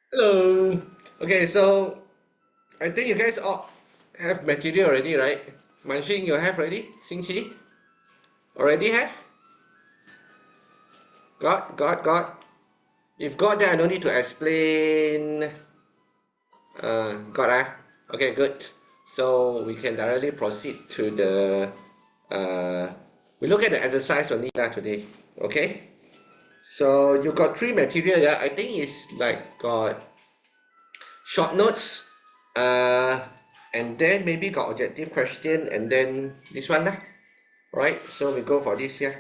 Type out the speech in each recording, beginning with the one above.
Hello. Okay, so I think you guys all have material already, right? Manxing, you have already? Xingqi? Already have? Got. If got, then I don't need to explain. Got, ah? Okay, good. So we can directly proceed to the. Uh, we look at the exercise only lah today. Okay? So you got three material, yeah? I think it's like got short notes, uh, and then maybe got objective question, and then this one lah, right? So we go for this here.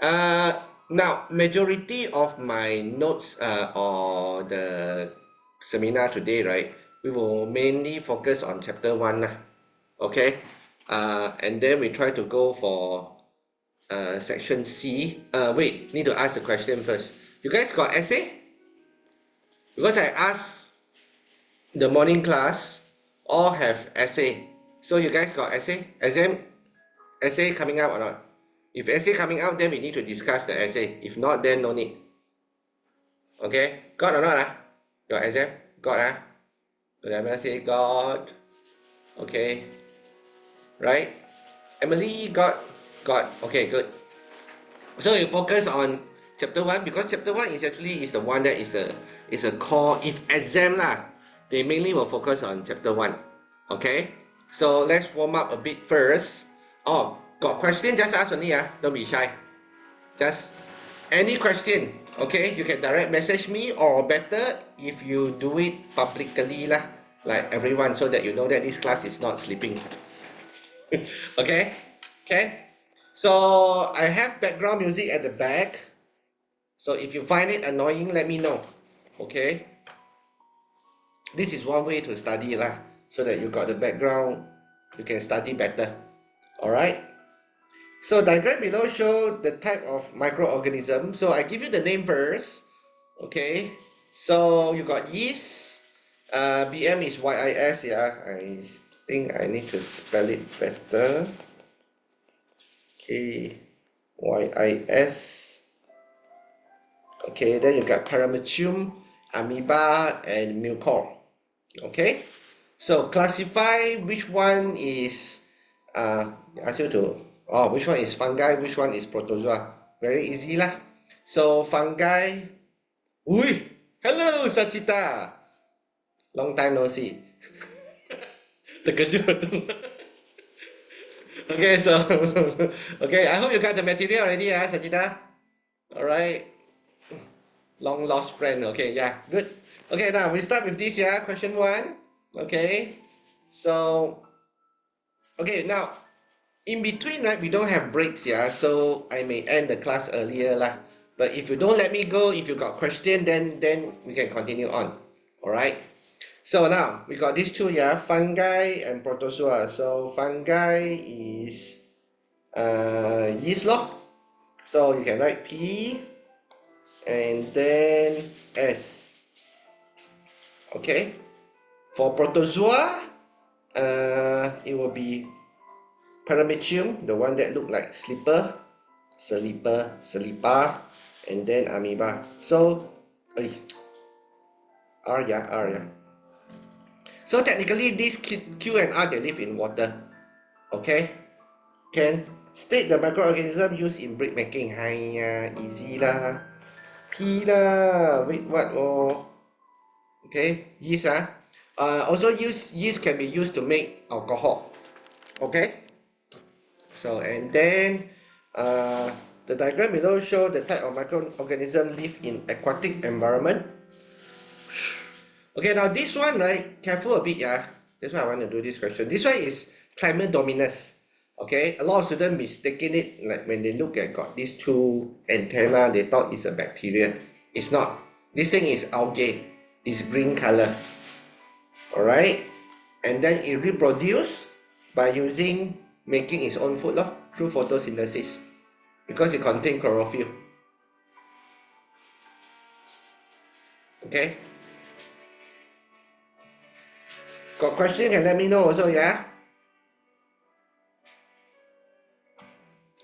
Now majority of my notes or the seminar today, right? We will mainly focus on chapter one lah, okay? And then we try to go for section C. Wait, need to ask the question first. You guys got essay? Because I asked the morning class all have essay. So you guys got essay? Essay coming out or not? If essay coming out, then we need to discuss the essay. If not, then no need. Okay? Got or not? Got exam? Got So let me say got. Okay. Right? Emily got. Okay, good. So you focus on chapter 1 because chapter 1 is actually is the one that is a core. If exam lah, they mainly will focus on chapter 1. Okay? So let's warm up a bit first. Oh, got question, just ask only, don't be shy. Just any question, okay? You can direct message me, or better if you do it publicly lah, like everyone, so that you know that this class is not sleeping. Okay? Okay? So I have background music at the back. So if you find it annoying, let me know. Okay? This is one way to study lah, so that you got the background, you can study better. Alright? So diagram below show the type of microorganism. So I give you the name first. Okay? So you got yeast. BM is YIS, yeah. I think I need to spell it better. Okay. YIS. Okay, then you got paramecium, amoeba, and mucor. Okay, so classify which one is ask you to which one is fungi, which one is protozoa. Very easy lah. So fungi. Ui, hello Sachita. Long time no see. Terkejut. Okay, so okay, I hope you got the material already, Sachita. All right. Long lost friend. Okay, yeah, good. Okay, now we start with this, yeah. Question one. Okay, so okay, now in between, right, we don't have breaks, yeah. So I may end the class earlier lah. But if you don't let me go, if you got question, then we can continue on. All right. So now we got these two, yeah, fungi and protozoa. So fungi is yeast law. So you can write P and then S. Okay. For protozoa, it will be paramecium, the one that look like slipper, selipa, and then amoeba. So, R, yeah, R, yeah. So technically, these Q and R, they live in water. Okay? Can state the microorganism used in brick making. Hiya, easy lah. P lah. Wait, what? Oh. Okay, yeast. Also, yeast can be used to make alcohol. Okay? So, and then the diagram below show the type of microorganism live in aquatic environment. Okay, now this one, right, careful a bit, yeah. That's why I want to do this question. This one is Chlamydomonas. Okay, a lot of students mistaken it, like when they look at got these two antenna, they thought it's a bacteria. It's not. This thing is algae. It's green color. Alright, and then it reproduce by making its own food through photosynthesis, because it contains chlorophyll. Okay, got question, can let me know also, yeah.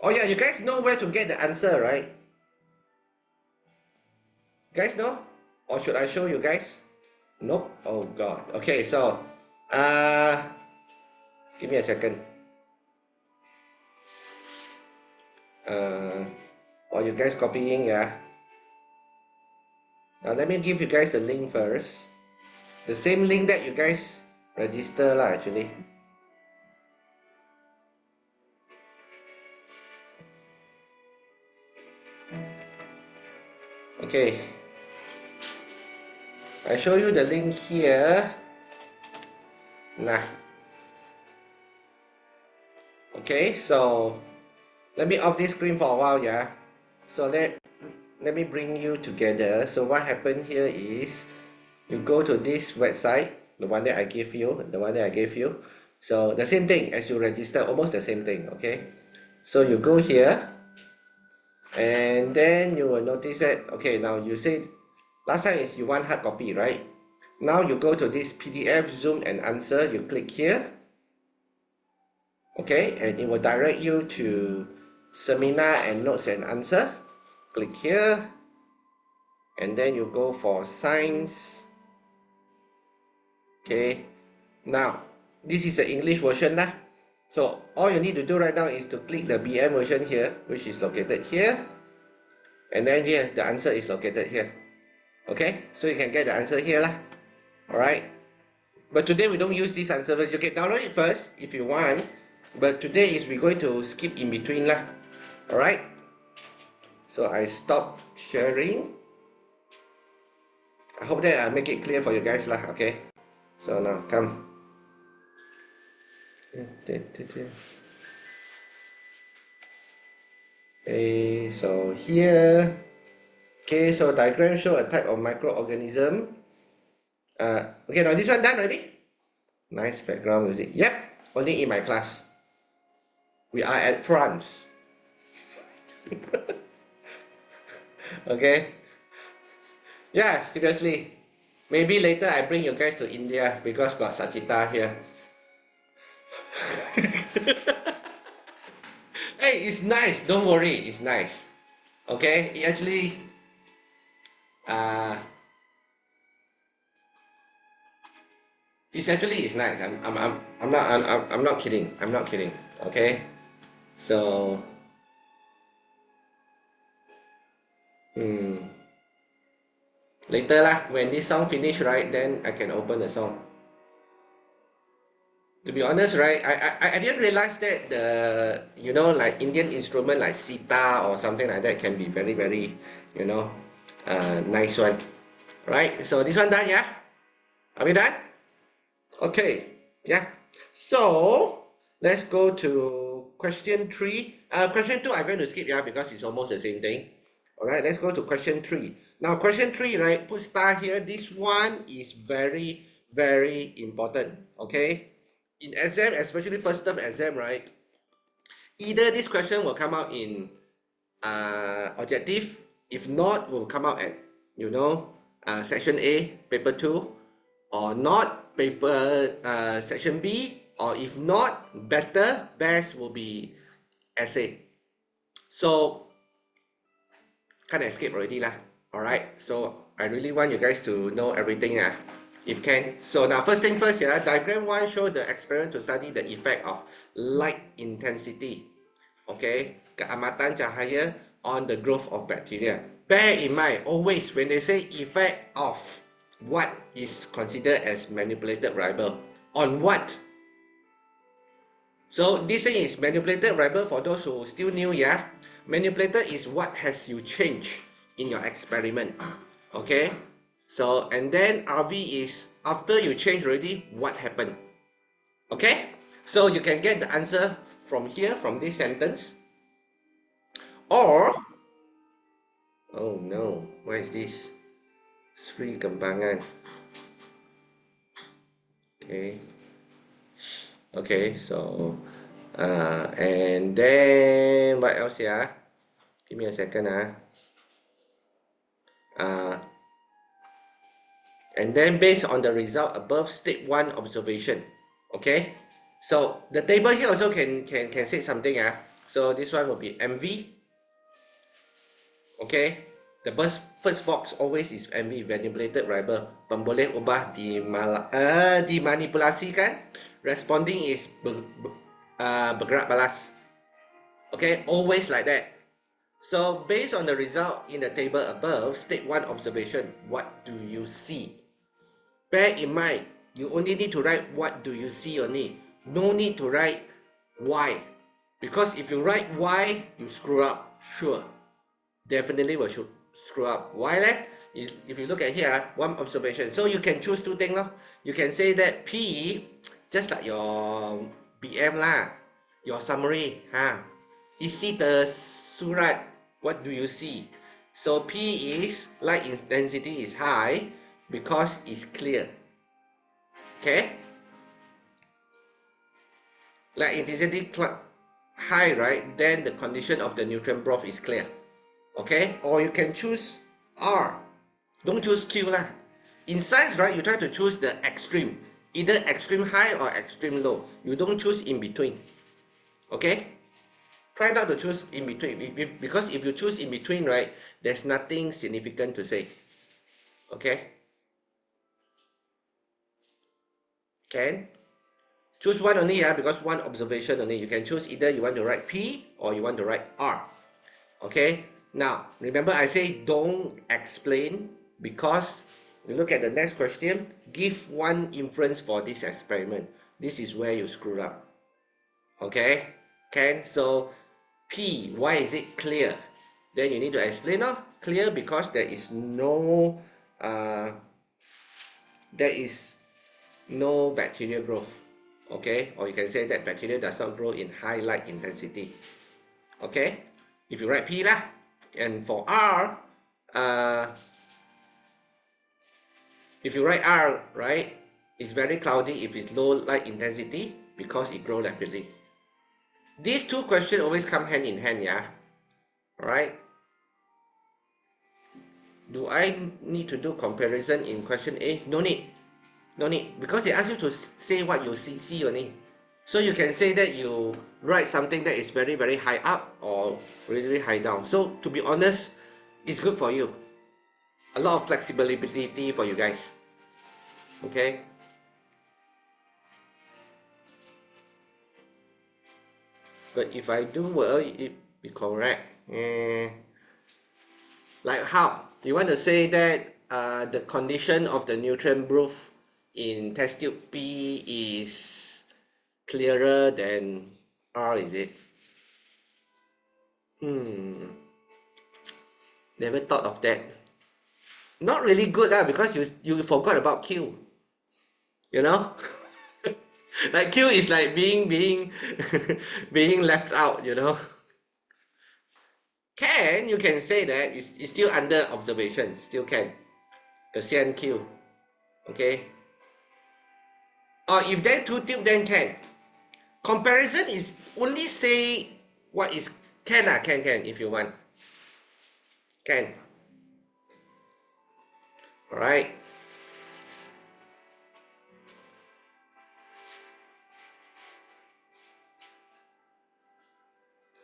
Oh yeah, you guys know where to get the answer, right? You guys know, or should I show you guys? Nope. Oh God. Okay, so give me a second. While you guys copying, yeah. Now let me give you guys the link first. The same link that you guys register lah actually. Okay. I show you the link here. Nah. Okay, so let me off this screen for a while, yeah. So let me bring you together. So what happened here is you go to this website, the one that I gave you, So the same thing as you register, almost the same thing, okay? So you go here and then you will notice that, okay, now you say last time is you want hard copy, right? Now you go to this PDF, Zoom and answer, you click here, okay, and it will direct you to seminar and notes and answer. Click here, and then you go for science. Okay, now this is the English version lah. So all you need to do right now is to click the BM version here, which is located here, and then here the answer is located here. Okay, so you can get the answer here lah. Alright, but today we don't use this answer first. You can download it first if you want, but today is we're going to skip in between lah. Alright, so I stop sharing. I hope that I make it clear for you guys lah. Okay, so now come. Okay, so here, okay, so diagram show a type of microorganism. Okay, now this one done already. Nice background music. Yep, only in my class. We are at France. Okay. Yeah, seriously. Maybe later I bring you guys to India because got Sachita here. Hey, it's nice. Don't worry, it's nice. Okay, it actually, uh, it's nice. I'm not kidding. I'm not kidding. Okay, so, later lah. When this song finish, right, then I can open the song. To be honest, right, I didn't realize that like Indian instrument like sitar or something like that can be very, very, nice one. Right, so this one done, yeah? Are we done? Okay, yeah. So, let's go to question 3. Question 2 I'm going to skip, yeah, because it's almost the same thing. Alright, let's go to question 3. Now, question 3, right, put star here. This one is very, very important, okay? In exam, especially first term exam, right, either this question will come out in objective, if not, will come out at, section A, paper 2, or not, paper section B, or if not, best will be essay. So, can't escape already lah. Alright, so I really want you guys to know everything if can. So now first thing first, yeah, diagram 1 show the experiment to study the effect of light intensity. Okay, keamatan cahaya on the growth of bacteria. Bear in mind, always when they say effect of, what is considered as manipulated variable? On what? So this thing is manipulated variable for those who still new, yeah? Manipulated is what has you changed in your experiment. Okay? So, and then RV is after you change already, what happened? Okay? So you can get the answer from here, from this sentence. Or, oh no, what is this? Sri Kembangan. Okay. Okay, so, and then what else here? Give me a second. And then based on the result above, state 1 observation. Okay, so the table here also can say something. So this one will be MV. Okay, The first box always is MV, manipulated variable. Pemboleh ubah dimanipulasikan. Responding is bergerak balas. Okay, always like that. So based on the result in the table above, state one observation. What do you see? Bear in mind, you only need to write what do you see only. No need to write why. Because if you write why, you screw up. Sure. Definitely will screw up. Why leh? If you look at here, one observation. So you can choose two things. You can say that P, just like your BM lah, your summary. Isi tersurat, what do you see? So P is light intensity is high because it's clear. Okay? Light intensity high, right? Then the condition of the nutrient broth is clear. Okay? Or you can choose R. Don't choose Q lah. In science, right, you try to choose the extreme. Either extreme high or extreme low. You don't choose in between. Okay? Try not to choose in between. Because if you choose in between, right, there's nothing significant to say. Okay? Can? Choose one only, because one observation only. You can choose either you want to write P or you want to write R. Okay? Now, remember I say don't explain because you look at the next question. Give one inference for this experiment. This is where you screw up. Okay? Can? So, P, why is it clear? Then you need to explain. Clear because there is no bacterial growth. Okay? Or you can say that bacteria does not grow in high light intensity. Okay? If you write P lah. And for R, if you write R, right, it's very cloudy if it's low light intensity because it grows rapidly. These two questions always come hand in hand, yeah? Alright? Do I need to do comparison in question A? No need. No need. Because they ask you to say what you see only. So you can say that you write something that is very, very high up or really high down. So to be honest, it's good for you. A lot of flexibility for you guys. Okay? But if I do well, it be correct. Like how? You want to say that the condition of the nutrient growth in test tube P is clearer than R, is it? Never thought of that. Not really good because you forgot about Q. You know? Like Q is like being being left out, you know. You can say that it's still under observation, still can. The CNQ. Okay. Or if then two tube, then can. Comparison is only say what is can if you want. Can. Alright.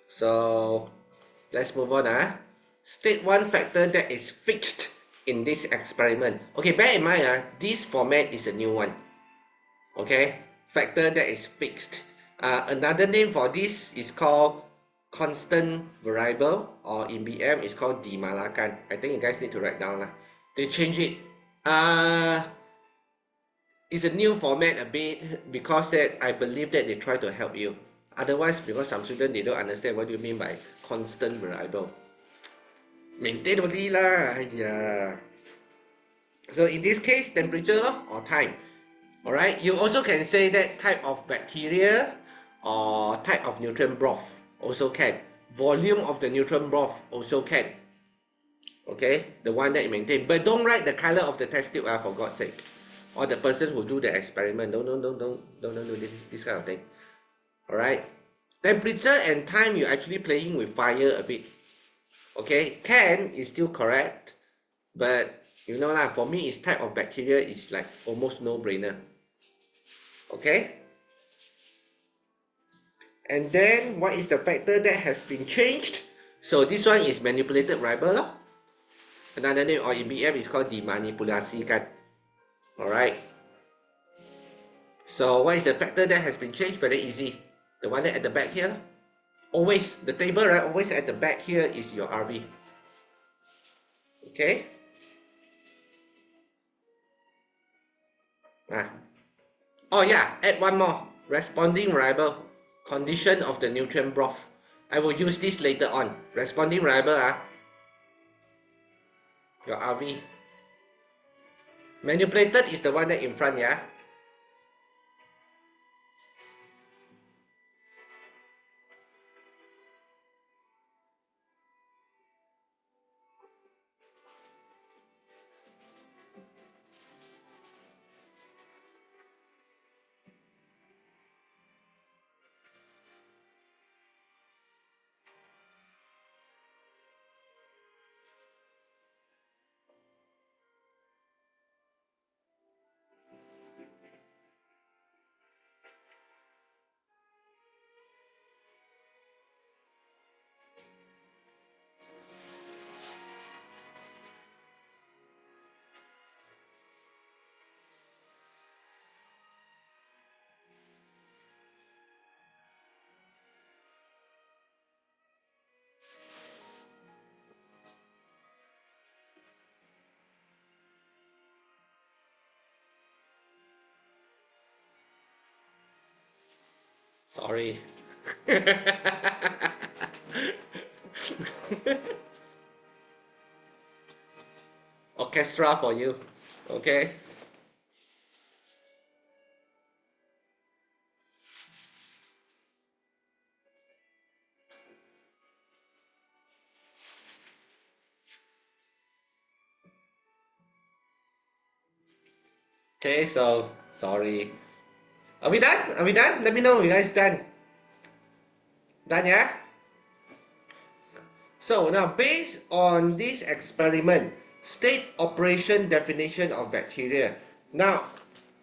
So let's move on. State one factor that is fixed in this experiment. Okay, bear in mind this format is a new one. Okay, factor that is fixed. Another name for this is called constant variable, or in BM it's called dimalakan. I think you guys need to write down. They change it. It's a new format a bit because that I believe that they try to help you. Otherwise, because some students they don't understand what do you mean by constant variable. Maintain only lah. Yeah. So in this case, temperature or time. Alright, you also can say that type of bacteria or type of nutrient broth also can. Volume of the nutrient broth also can. Okay, the one that you maintain. But don't write the color of the test tube for God's sake. Or the person who do the experiment. Don't do this kind of thing. Alright. Temperature and time, you're actually playing with fire a bit. Okay, can is still correct. But you know lah, for me, it's type of bacteria is like almost no-brainer. Okay? And then, what is the factor that has been changed? So this one is manipulated variable. Another name, or in BM is called dimanipulasikan. Alright. So what is the factor that has been changed? Very easy. The one that at the back here. Always, the table, right? Always at the back here is your RV. Okay? Oh yeah, add one more. Responding variable. Condition of the nutrient broth. I will use this later on. Responding variable, your RV. Manipulated is the one that in front, yeah? Sorry. Orchestra for you. Okay? Okay, so sorry. Are we done? Are we done? Let me know if you guys done. Done, yeah? So now based on this experiment, state operation definition of bacteria. Now,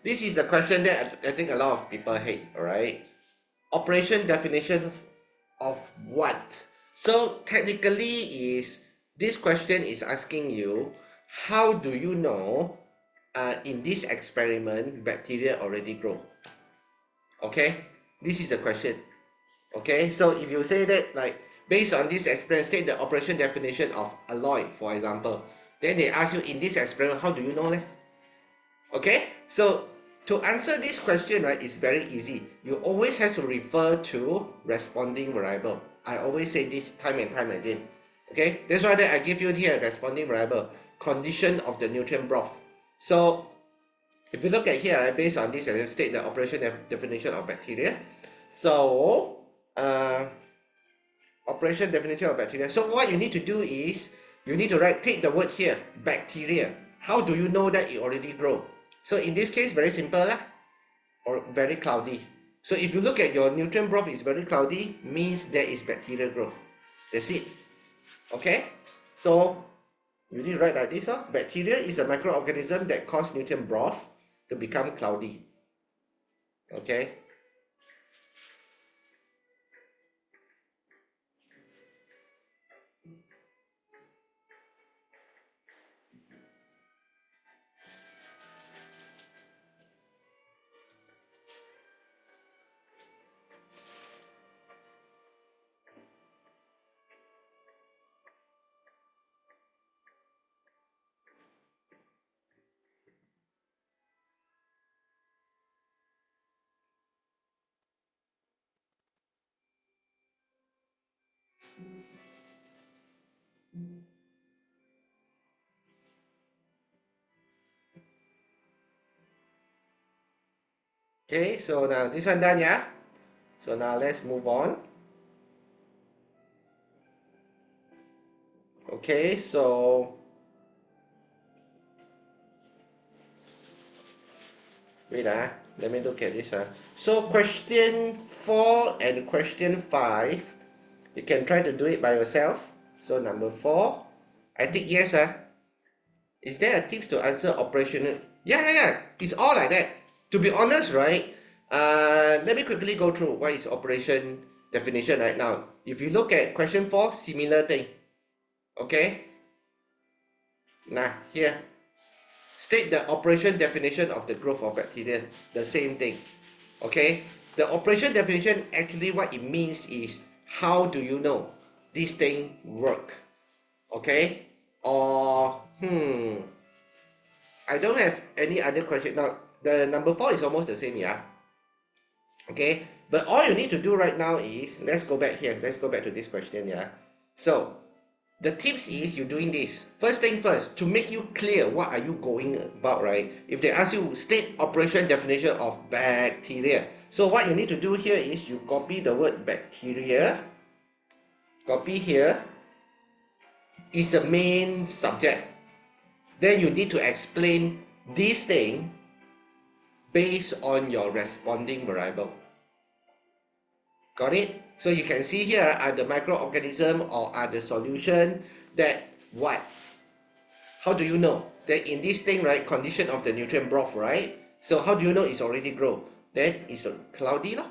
this is the question that I think a lot of people hate, alright? Operation definition of what? So technically is, this question is asking you, how do you know in this experiment bacteria already grow? Okay, this is the question. Okay, so if you say that like based on this experiment, state the operation definition of alloy, for example, then they ask you in this experiment, how do you know? Okay, so to answer this question, right, is very easy. You always have to refer to responding variable. I always say this time and time again. Okay, that's why that I give you here responding variable, condition of the nutrient broth. So if you look at here, right, based on this, I state the operation definition of bacteria. So operation definition of bacteria. So what you need to do is you need to take the word here, bacteria. How do you know that it already grow? So in this case, very simple or very cloudy. So if you look at your nutrient broth is very cloudy, means there is bacterial growth. That's it. Okay? So you need to write like this. Bacteria is a microorganism that cause nutrient broth to become cloudy. Okay? Okay, so now this one done, yeah? So now let's move on. Okay, so wait, let me look at this. So question 4 and question 5, you can try to do it by yourself. So number 4, I think yes. Is there a tips to answer operational? Yeah. It's all like that. To be honest, right? Let me quickly go through what is operation definition right now. If you look at question 4, similar thing. Okay? Nah, here. State the operation definition of the growth of bacteria. The same thing. Okay? The operation definition, actually what it means is, how do you know this thing work? Okay? Or, I don't have any other question. Now, the number 4 is almost the same, yeah? Okay? But all you need to do right now is, let's go back here. Let's go back to this question, yeah? So, the tips is you're doing this. First thing first, to make you clear what are you going about, right? If they ask you state operation definition of bacteria. So what you need to do here is you copy the word bacteria. Copy here is the main subject. Then you need to explain this thing based on your responding variable. Got it? So you can see here are the microorganism or are the solution that what? How do you know that in this thing, right, condition of the nutrient broth, right? So how do you know it's already grown? Then it's cloudy, no?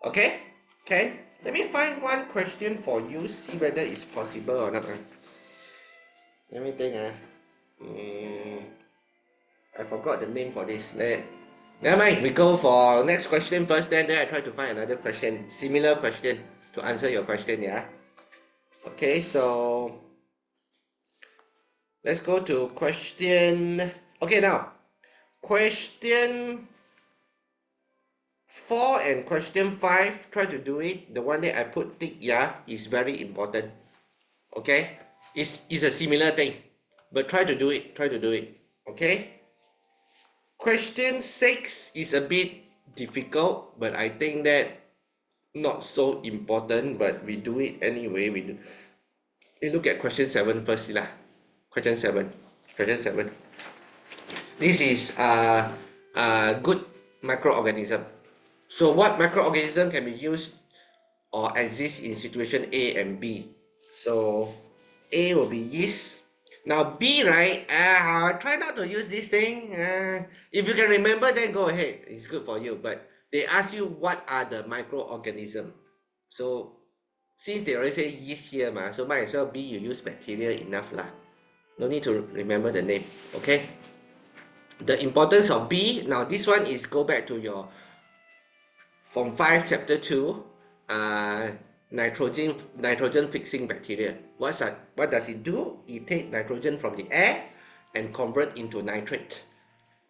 Okay? Can? Let me find one question for you, see whether it's possible or not. Let me think. I forgot the name for this. Never mind, we go for next question first, then I try to find another question, similar question to answer your question, yeah? Okay, so let's go to question. Okay, now question 4 and question 5, try to do it. The one that I put tick, yeah, is very important. Okay, it's a similar thing, but try to do it. Try to do it. Okay. Question 6 is a bit difficult, but I think that not so important, but we do it anyway. We look at question 7 first lah. Question 7. Question 7. This is a good microorganism. So what microorganism can be used or exist in situation A and B? So A will be yeast. Now B, right? Try not to use this thing. If you can remember, then go ahead. It's good for you. But they ask you what are the microorganism. So since they already say yeast here, so might as well B you use bacteria enough lah. No need to remember the name. Okay. The importance of B. Now this one is go back to your Form 5 chapter 2. Nitrogen fixing bacteria. What does it do? It takes nitrogen from the air and convert into nitrate.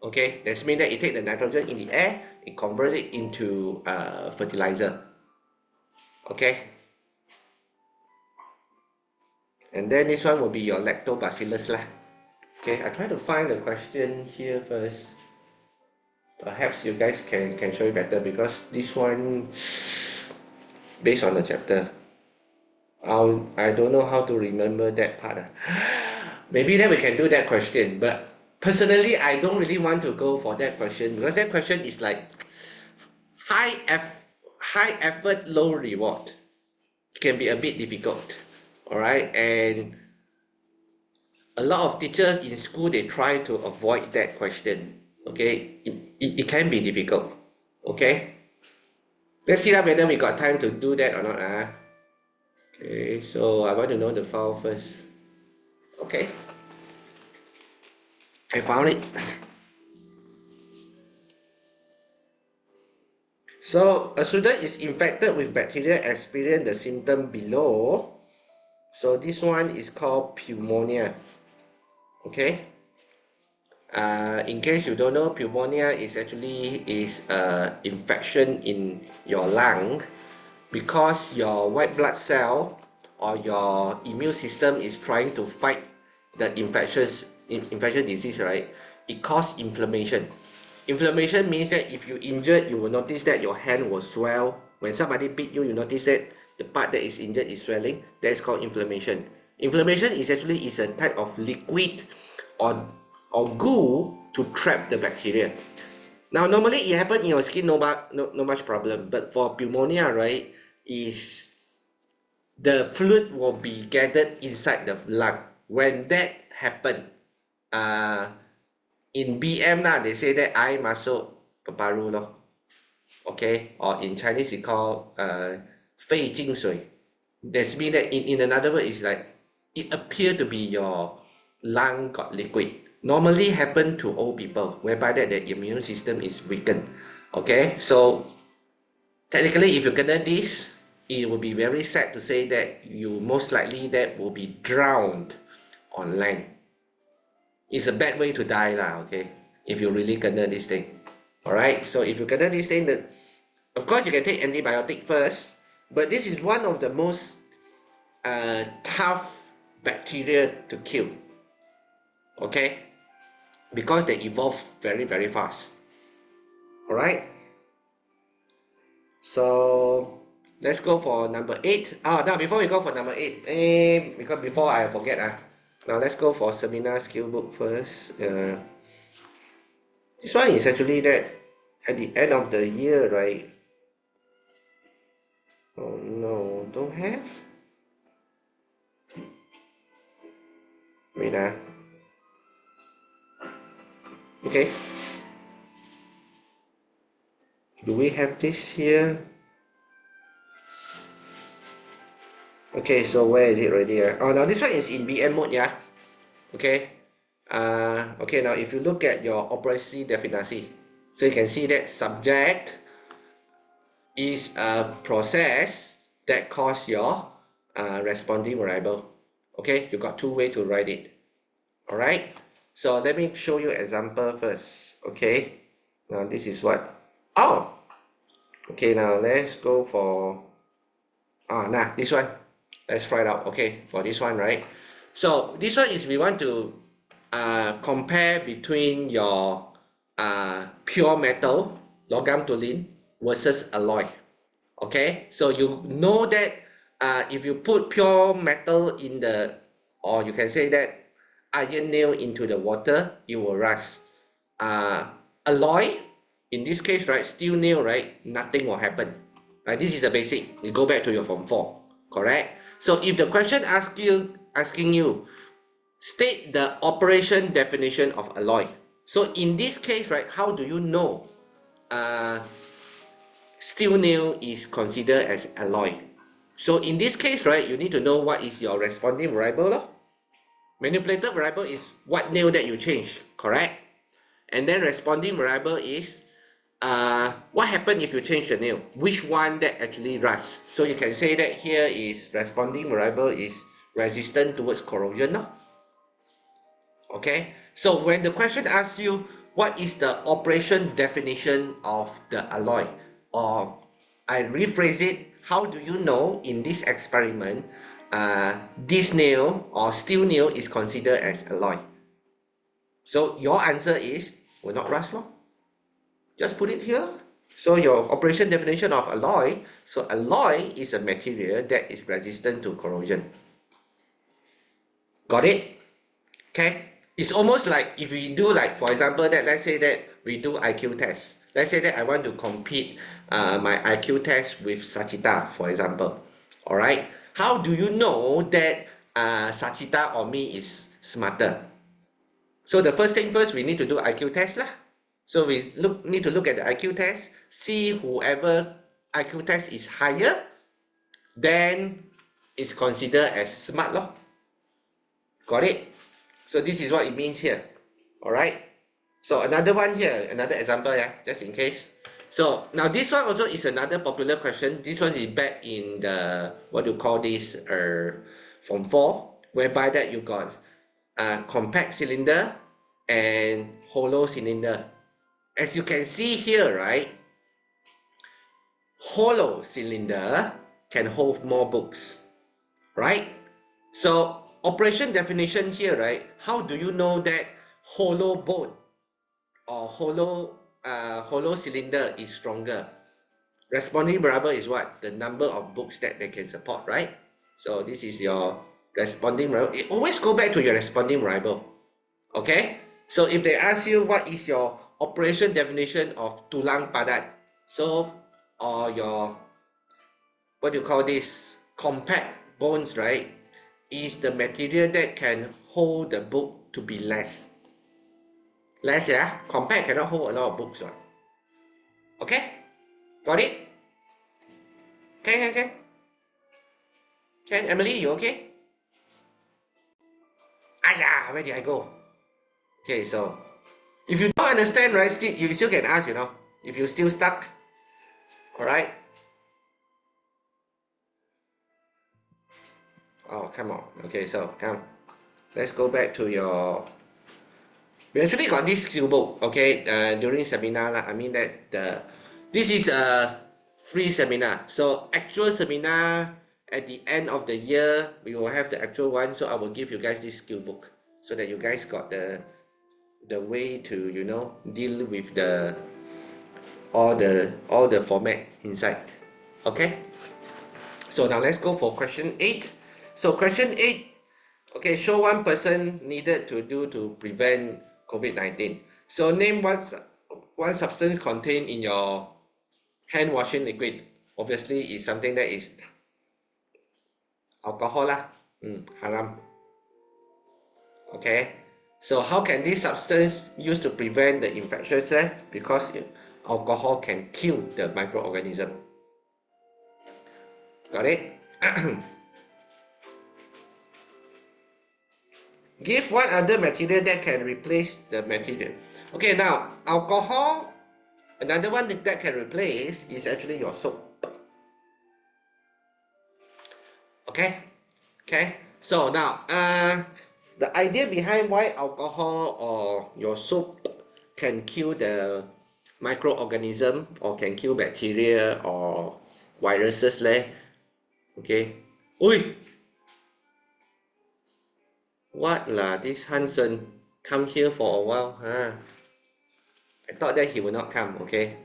Okay, that means that it takes the nitrogen in the air, it convert it into fertilizer. Okay, and then this one will be your lactobacillus lah. Okay, I try to find the question here first. Perhaps you guys can show it better, because this one based on the chapter. I don't know how to remember that part. Maybe then we can do that question, but personally I don't really want to go for that question, because that question is like high effort, low reward. It can be a bit difficult. Alright, and a lot of teachers in school, they try to avoid that question. Okay, it can be difficult. Okay, let's see whether we got time to do that or not. Okay, so I want to know the file first. Okay, I found it. So a student is infected with bacteria, experience the symptom below. So this one is called pneumonia. Okay. In case you don't know, pneumonia is actually infection in your lung, because your white blood cell or your immune system is trying to fight the infectious disease, right? It causes inflammation. Inflammation means that if you injured, you will notice that your hand will swell. When somebody beat you, you notice that the part that is injured is swelling. That is called inflammation. Inflammation is actually a type of liquid or goo to trap the bacteria. Now normally it happens in your skin, no much problem. But for pneumonia, right, is the fluid will be gathered inside the lung. When that happen, in BM they say that air masuk ke paru lor. Okay, or in Chinese it called 肺进水. That means that in another word is like it appear to be your lung got liquid. Normally happen to old people, whereby that the immune system is weakened. Okay, so technically, if you kena this, it will be very sad to say that you most likely that will be drowned on land. It's a bad way to die lah, okay? If you really kena this thing. Alright, so if you kena this thing, then of course you can take antibiotic first, but this is one of the most tough bacteria to kill. Okay? Because they evolve very, very fast. Alright? So let's go for number 8. Now before we go for number 8, because before I forget, now let's go for seminar skill book first. This one is actually that at the end of the year, right? Oh no, don't have. Wait, okay. Do we have this here? Okay, so where is it already? Oh, now this one is in BM mode, yeah. Okay. Okay, now if you look at your operasi definasi, so you can see that subject is a process that cause your responding variable. Okay, you got two ways to write it. Alright, so let me show you example first. Okay, now this is what. Oh, okay, now let's go for this one. Let's try it out. Okay, for this one, right? So this one is we want to compare between your pure metal logam toluene versus alloy. Okay, so you know that if you put pure metal in the, or you can say that iron nail into the water, it will rust. Alloy, in this case, right, steel nail, right, nothing will happen. Right, this is the basic. You go back to your form 4, correct? So if the question asking you, state the operation definition of alloy. So in this case, right, how do you know steel nail is considered as alloy? So in this case, right, you need to know what is your responding variable. Manipulated variable is what nail that you change, correct? And then responding variable is what happened if you change the nail? Which one that actually rusts? So you can say that here is responding variable is resistant towards corrosion. No? Okay, so when the question asks you what is the operation definition of the alloy, or I rephrase it, how do you know in this experiment this nail or steel nail is considered as alloy? So your answer is will not rust long. Just put it here. So your operation definition of alloy, so alloy is a material that is resistant to corrosion. Got it? Okay. It's almost like if we do, like, for example, that let's say that we do IQ test. Let's say that I want to compete my IQ test with Sachita, for example. All right. How do you know that Sachita or me is smarter? So the first thing first, we need to do IQ test lah. So we need to look at the IQ test, see whoever IQ test is higher, then it's considered as smart lor. Got it? So this is what it means here. Alright? So another one here, another example, yeah, just in case. So now this one also is another popular question. This one is back in the, what do you call this, form 4, whereby that you got compact cylinder and hollow cylinder. As you can see here, right, hollow cylinder can hold more books, right? So operation definition here, right? How do you know that hollow bone or hollow cylinder is stronger? Responding variable is what? The number of books that they can support, right? So this is your responding variable. It always go back to your responding variable. Okay? So if they ask you what is your operation definition of tulang padat, so or your, what do you call this, compact bones, right, is the material that can hold the book to be less. Yeah, compact cannot hold a lot of books, right? Okay, got it? Can Emily, you okay? Aya, where did I go? Okay, so if you don't understand, right, you still can ask, if you're still stuck. Alright? Oh, come on. Okay, so come. Let's go back to your. We actually got this skill book, okay, during seminar lah. I mean that this is a free seminar. So actual seminar at the end of the year, we will have the actual one. So I will give you guys this skill book so that you guys got the way to deal with the all the format inside. Okay. So now let's go for question 8. So question 8, okay, show one person needed to do to prevent COVID-19. So name one substance contained in your hand washing liquid. Obviously, it's something that is alcohol lah. Haram. Okay. So how can this substance used to prevent the infections? Because alcohol can kill the microorganism. Got it? Give one other material that can replace the material. Okay, now alcohol, another one that can replace is actually your soap. Okay, so now the idea behind why alcohol or your soap can kill the microorganism or can kill bacteria or viruses okay. Ui, what lah, this Hansen come here for a while, huh? I thought that he would not come, okay?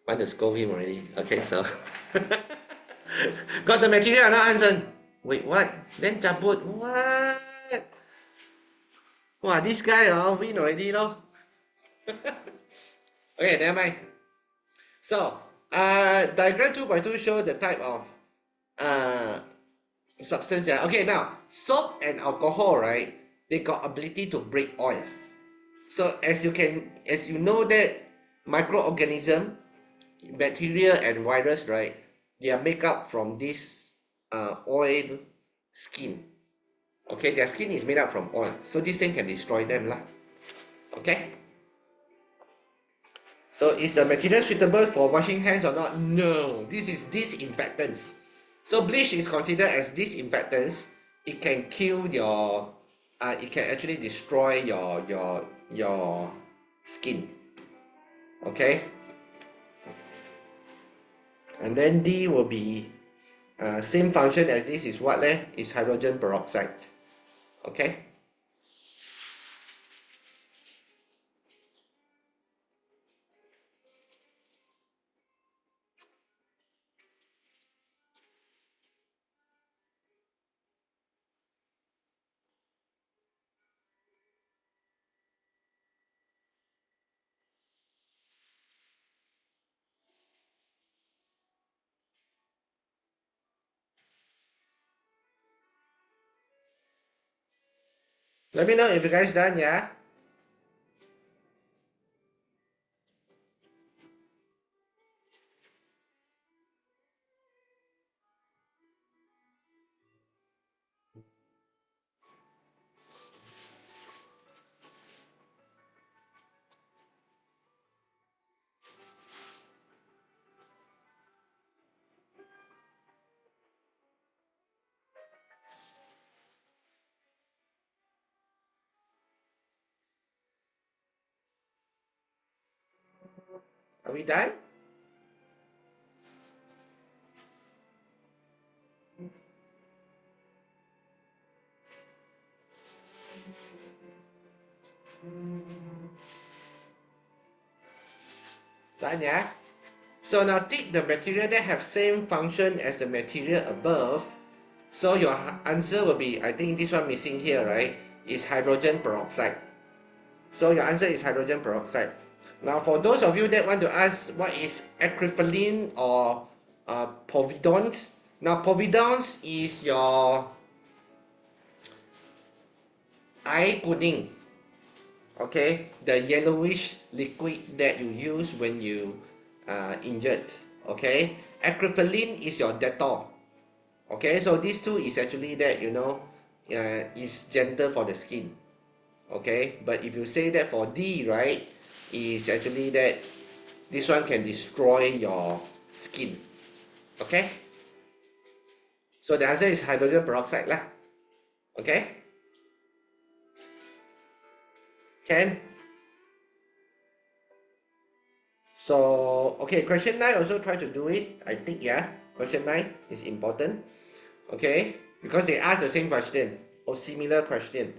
Want to scold him already. Okay, so got the material or not, Hansen? Wait, what? Then cabut. What? Wow, this guy win already lor. Okay, never mind. So, diagram 2.2 show the type of uh, substance. Yeah. Okay, now soap and alcohol, right? They got ability to break oil. So as you know that microorganism, bacteria and virus, right? They are made up from this oil skin. Okay, their skin is made up from oil, so this thing can destroy them lah. Okay. So is the material suitable for washing hands or not? No, this is disinfectants. So bleach is considered as disinfectants. It can kill your, it can actually destroy your skin. Okay. And then D will be same function as this is what is hydrogen peroxide. Okay. Let me know if you guys done, yeah? Are we done? Done, yeah? So now take the material that have same function as the material above. So your answer will be, I think this one missing here, right? Is hydrogen peroxide. So your answer is hydrogen peroxide. Now for those of you that want to ask what is acryphylline or povidone. Now povidone is your air kuning. Okay, the yellowish liquid that you use when you injured. Okay, acryphylline is your Dettol. Okay, so these two is actually that is gentle for the skin. Okay, but if you say that for D, right, is actually that this one can destroy your skin. Okay, so the answer is hydrogen peroxide lah. Okay, can. So okay, question 9 also try to do it. I think yeah, question 9 is important. Okay, because they ask the same question or similar question.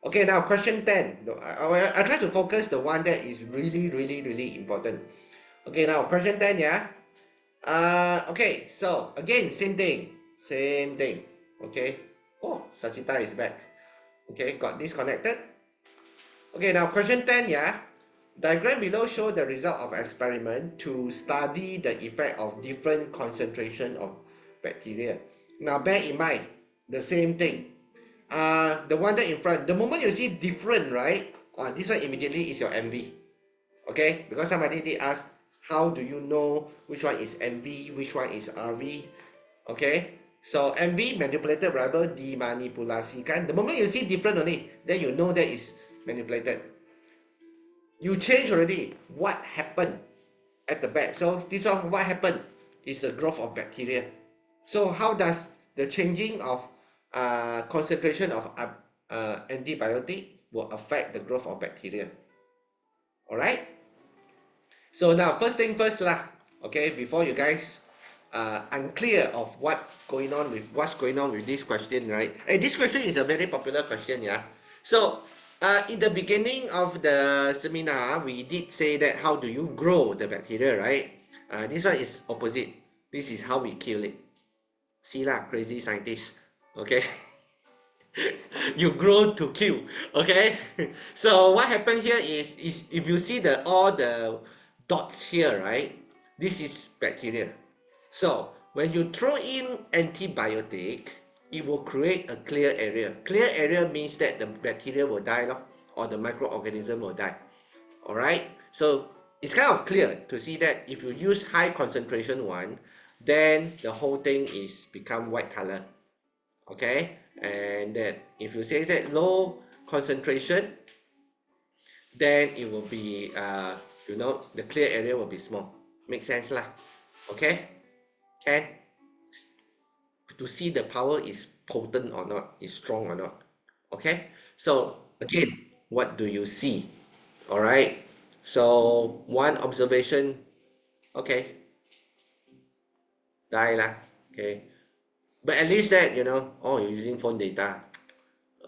Okay, now question 10. I try to focus the one that is really important. Okay, now question 10, yeah. Okay, so again, same thing. Same thing. Okay. Oh, Sachita is back. Okay, got disconnected. Okay, now question 10, yeah. Diagram below show the result of experiment to study the effect of different concentration of bacteria. Now bear in mind, the same thing. The one that in front, the moment you see different, right? This one immediately is your MV. Okay, because somebody did ask, how do you know which one is MV, which one is RV? Okay, so MV manipulated variable dimanipulasikan. The moment you see different only, then you know that is manipulated. You change already. What happened at the back? So this one, what happened is the growth of bacteria. So how does the changing of concentration of antibiotic will affect the growth of bacteria? All right. So now, first thing first lah. Okay, before you guys unclear of what's going on with this question, right? Hey, this question is a very popular question, yeah. So, in the beginning of the seminar, we did say that how do you grow the bacteria, right? This one is opposite. This is how we kill it. See lah, crazy scientist. Okay. You grow to kill. Okay. So what happened here is if you see all the dots here, right? This is bacteria. So when you throw in antibiotic, it will create a clear area. Clear area means that the bacteria will die, or the microorganism will die. All right. So it's kind of clear to see that if you use high concentration one, then the whole thing is become white color. Okay, and that if you say that low concentration, then it will be the clear area will be small. Make sense lah. Okay, can to see the power is potent or not, is strong or not. Okay, so again, what do you see? All right, so one observation. Okay, die lah. Okay, but at least that oh, you're using phone data.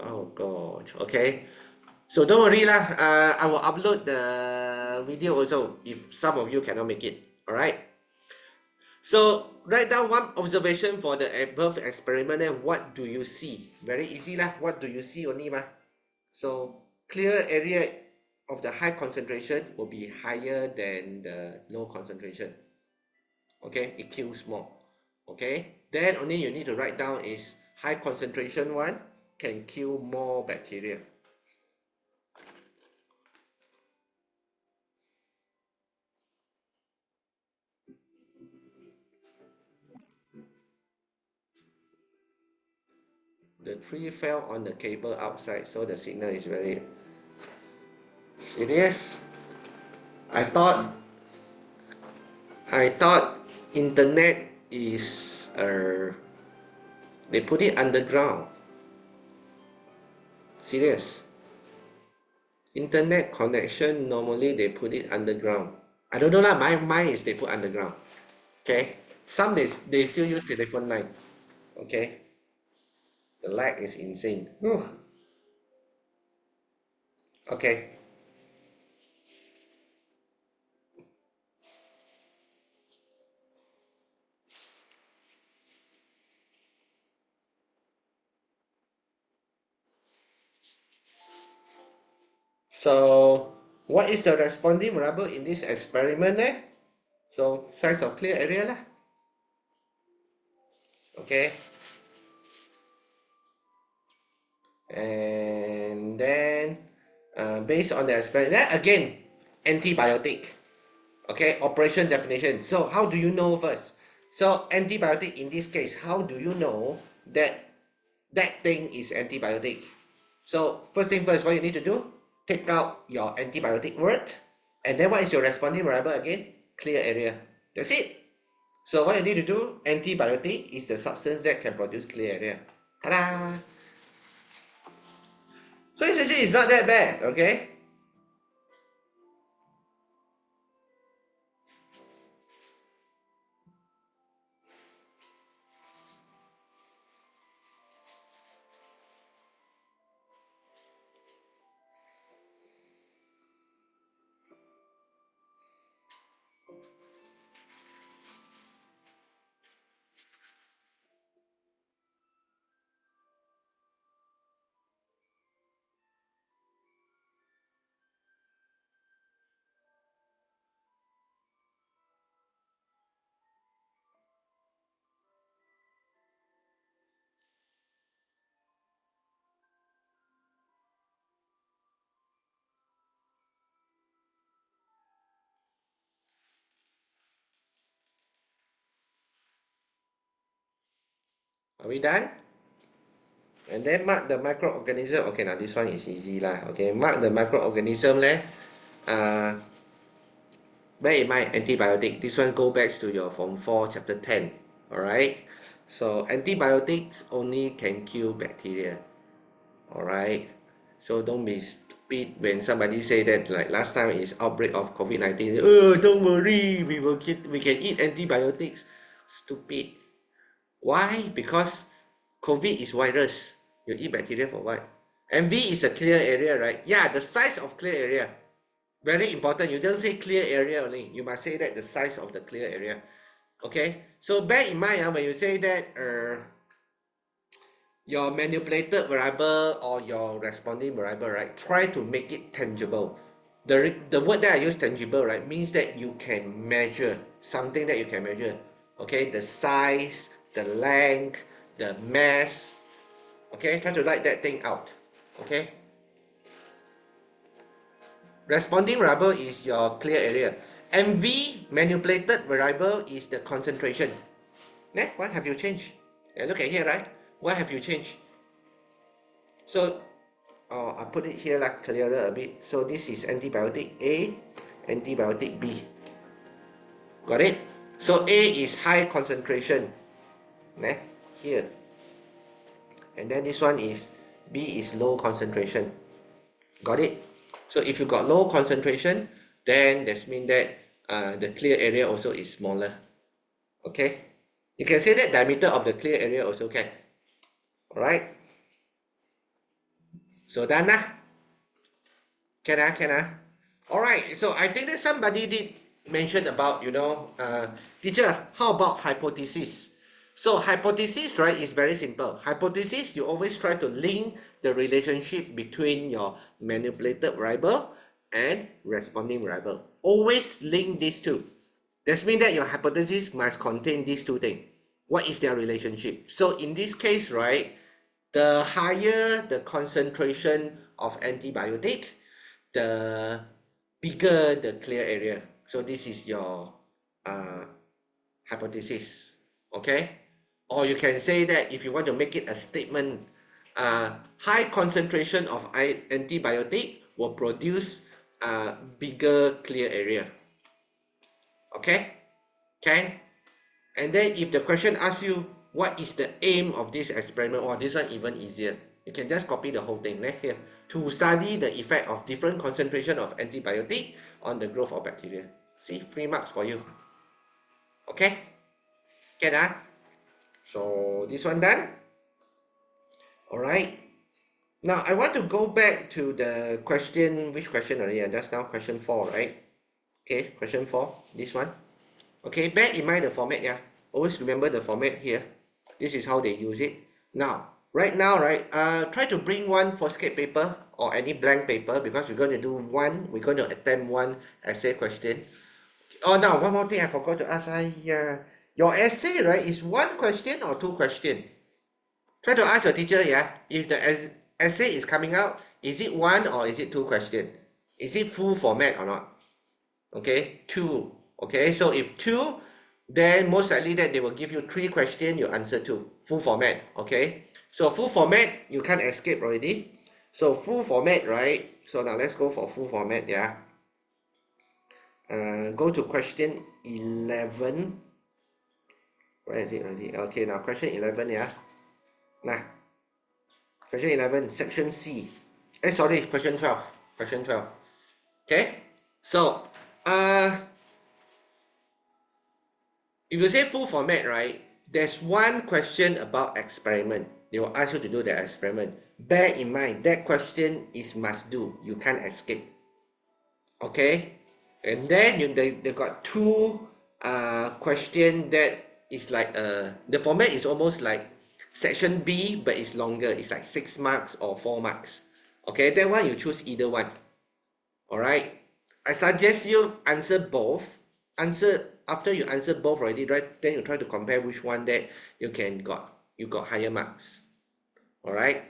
Oh god. Okay, so don't worry lah. I will upload the video also if some of you cannot make it. All right. So write down one observation for the above experiment and what do you see? Very easy lah. What do you see only mah? So clear area of the high concentration will be higher than the low concentration. Okay, it kills more. Okay, then only you need to write down is high concentration one can kill more bacteria. The tree fell on the cable outside, so the signal is very serious. I thought internet is they put it underground. Serious. Internet connection normally they put it underground. I don't know lah. Mine is they put underground. Okay. Some they still use telephone line. Okay. The lag is insane. Whew. Okay. So what is the responding variable in this experiment? So size of clear area lah. Okay. And then based on the experiment, then again, antibiotic. Okay, operation definition. So how do you know first? So antibiotic in this case, how do you know that that thing is antibiotic. So first thing first, what you need to do, take out your antibiotic word, and then what is your responding variable again? Clear area. That's it. So what you need to do, antibiotic is the substance that can produce clear area. Ta-da! So essentially it's not that bad, okay? Are we done? And then mark the microorganism. Okay, now this one is easy lah. Okay, mark the microorganism leh. Bear in mind, antibiotic. This one go back to your Form 4, Chapter 10. Alright? So, antibiotics only can kill bacteria. Alright? So, don't be stupid when somebody say that, like last time is outbreak of COVID-19. Oh, don't worry, we can eat antibiotics. Stupid. Why? Because COVID is virus. You eat bacteria for what? And V is a clear area, right? Yeah, the size of clear area. Very important. You don't say clear area only. You must say that the size of the clear area. Okay. So bear in mind when you say that your manipulated variable or your responding variable, right? Try to make it tangible. The word that I use tangible, right, means that you can measure something that you can measure. Okay, the size, the length, the mass. Okay, try to write that thing out. Okay. Responding variable is your clear area. MV manipulated variable is the concentration. What have you changed? Look at here, right? What have you changed? So, I put it here like clearer a bit. So this is antibiotic A, antibiotic B. Got it? So A is high concentration. Here. And then this one is B is low concentration. Got it? So if you got low concentration, then that means that the clear area also is smaller. Okay? You can say that diameter of the clear area also can. Alright? So done lah. Can Alright, so I think that somebody did mention about, teacher, how about hypothesis? So hypothesis, right, is very simple. Hypothesis, you always try to link the relationship between your manipulated variable and responding variable. Always link these two. That means that your hypothesis must contain these two things. What is their relationship? So in this case, right, the higher the concentration of antibiotic, the bigger the clear area. So this is your hypothesis. Okay? Or you can say that if you want to make it a statement, high concentration of antibiotic will produce a bigger clear area. Okay? Can? And then if the question asks you, what is the aim of this experiment? Or this one even easier. You can just copy the whole thing here. To study the effect of different concentration of antibiotic on the growth of bacteria. See, 3 marks for you. Okay? Can So this one done. Alright. Now I want to go back to the question, which question already? Just now question 4, right? Okay, question 4, this one. Okay, bear in mind the format, yeah. Always remember the format here. This is how they use it. Now, right now, right, try to bring one Foskett paper or any blank paper because we're going to do we're going to attempt one essay question. Oh, now, one more thing I forgot to ask. Your essay, right, is 1 question or 2 questions? Try to ask your teacher, yeah, if the essay is coming out, is it 1 or is it 2 questions? Is it full format or not? Okay, 2. Okay, so if 2, then most likely that they will give you 3 questions, you answer 2. Full format, okay? So full format, you can't escape already. So full format, right? So now let's go for full format, yeah. Go to question 11. Where is it already? Okay, now question 11, yeah. Nah, question 11, section C. Sorry, question 12. Question 12. Okay? So, if you say full format, right, there's one question about experiment. They will ask you to do the experiment. Bear in mind, that question is must do. You can't escape. Okay? And then they got 2 question that is like, the format is almost like section B, but it's longer. It's like 6 marks or 4 marks. Okay, that one you choose either one. Alright? I suggest you answer both. After you answer both already, right? Then you try to compare which one that you got higher marks. Alright?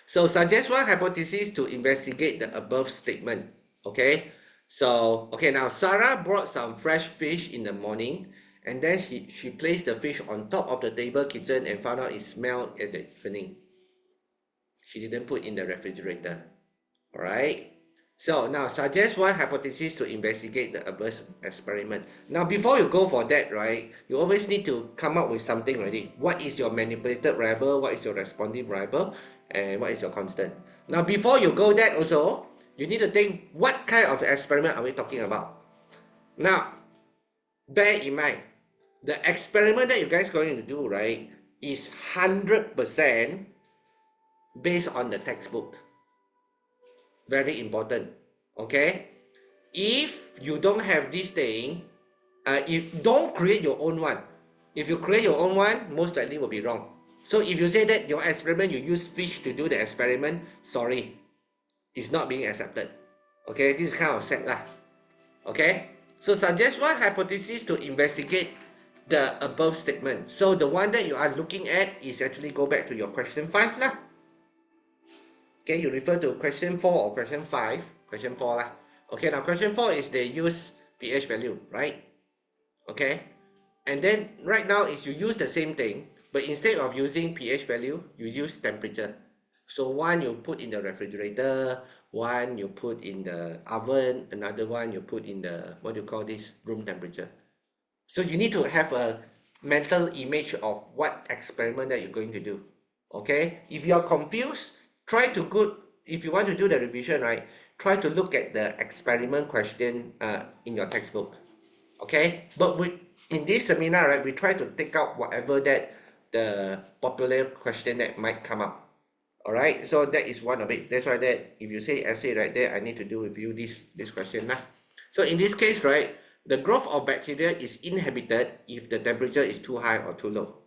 So suggest one hypothesis to investigate the above statement. Okay? So, okay, now Sarah brought some fresh fish in the morning, and then she placed the fish on top of the table kitchen and found out it smelled in the evening. She didn't put in the refrigerator. Alright? So now suggest one hypothesis to investigate the above experiment. Now before you go for that, right, you always need to come up with something already. What is your manipulated variable? What is your responding variable? And what is your constant? Now before you go that also, you need to think what kind of experiment are we talking about? Now, bear in mind, the experiment that you guys are going to do, right, is 100% based on the textbook. Very important. Okay? If you don't have this thing, you don't create your own one. If you create your own one, most likely will be wrong. So if you say that your experiment, you use fish to do the experiment, sorry, it's not being accepted. Okay, this is kind of sad lah. Okay, so suggest one hypothesis to investigate the above statement. So the one that you are looking at is actually go back to your question 5 lah. Okay, you refer to question 4 or question 5. Question 4 lah. Okay, now question 4 is they use pH value, right? Okay, and then right now is you use the same thing, but instead of using pH value, you use temperature. So one you put in the refrigerator, one you put in the oven, another one you put in the, what do you call this, room temperature. So you need to have a mental image of what experiment that you're going to do. Okay, if you're confused, try to go, if you want to do the revision, right, try to look at the experiment question in your textbook. Okay, but in this seminar, right, we try to take out whatever that the popular question that might come up. All right, so that is one of it. That's why that if you say essay right there, I need to do with you this question lah. So in this case, right, the growth of bacteria is inhibited if the temperature is too high or too low.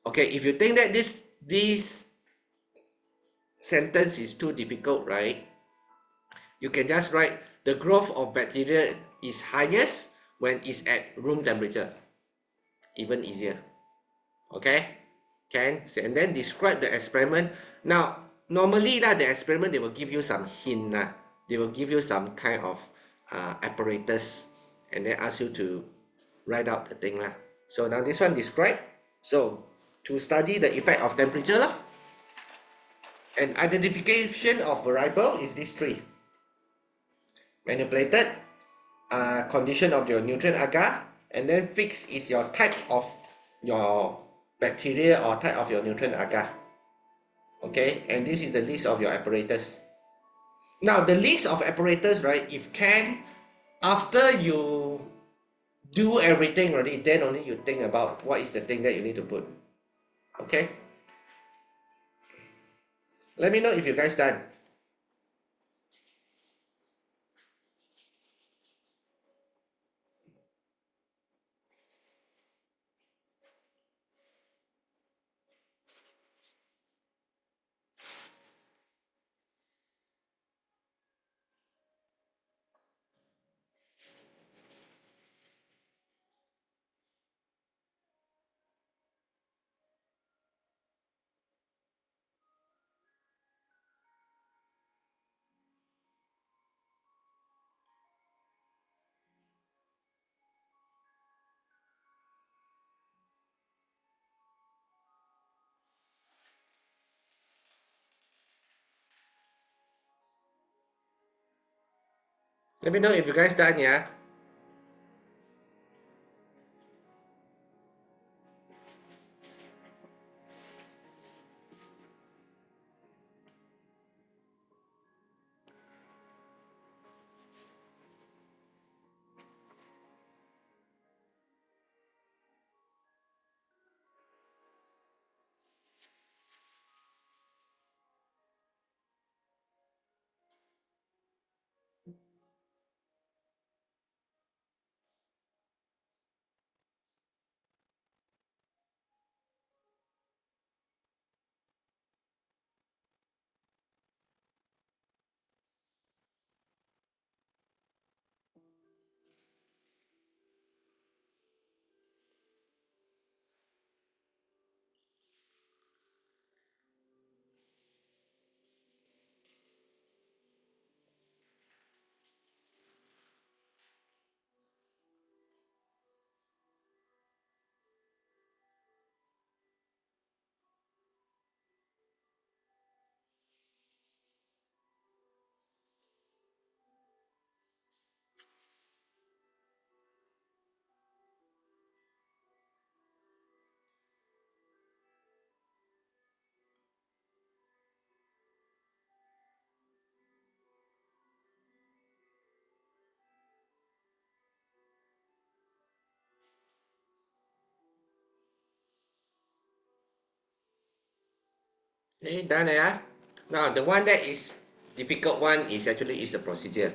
Okay, if you think that this sentence is too difficult, right, you can just write the growth of bacteria is highest when it's at room temperature. Even easier. Okay, can, and then describe the experiment. Now normally lah, the experiment they will give you some hint lah. They will give you some kind of apparatus and then ask you to write out the thing lah. So now this one describe. So to study the effect of temperature lah, and identification of variable is these 3. Manipulated, condition of your nutrient agar, and then fixed is your type of your bacteria or type of your nutrient agar. Okay, and this is the list of your apparatus. Now the list of apparatus, right, if can, after you do everything already, then only you think about what is the thing that you need to put. Okay, let me know if you guys done. Let me know if you guys done, yeah? Okay, done, yeah? Now, the one that is difficult one is actually is the procedure.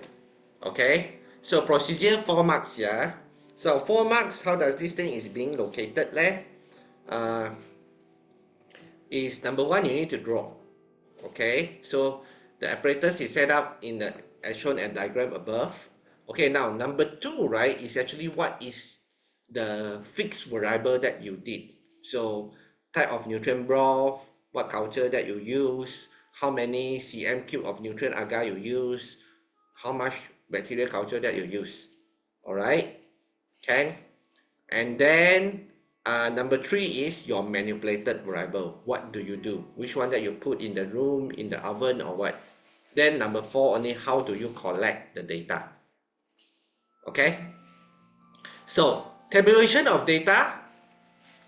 Okay? So, procedure 4 marks, yeah? So, 4 marks, how does this thing is being located there? Uh, is number one, you need to draw. Okay, so the apparatus is set up in the as shown in diagram above. Okay, now number two, right, is actually what is the fixed variable that you did. So type of nutrient broth, what culture that you use, how many cm cube of nutrient agar you use, how much bacteria culture that you use. All right, can. And then number three is your manipulated variable. What do you do? Which one that you put in the room, in the oven, or what? Then number four, only how do you collect the data? Okay. So tabulation of data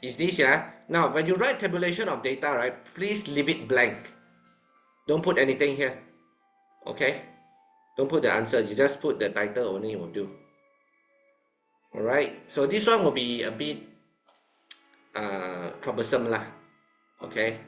is this, yeah. Now, when you write tabulation of data, right, please leave it blank. Don't put anything here. Okay. Don't put the answer. You just put the title only will do. All right. So this one will be a bit troublesome lah. Okay.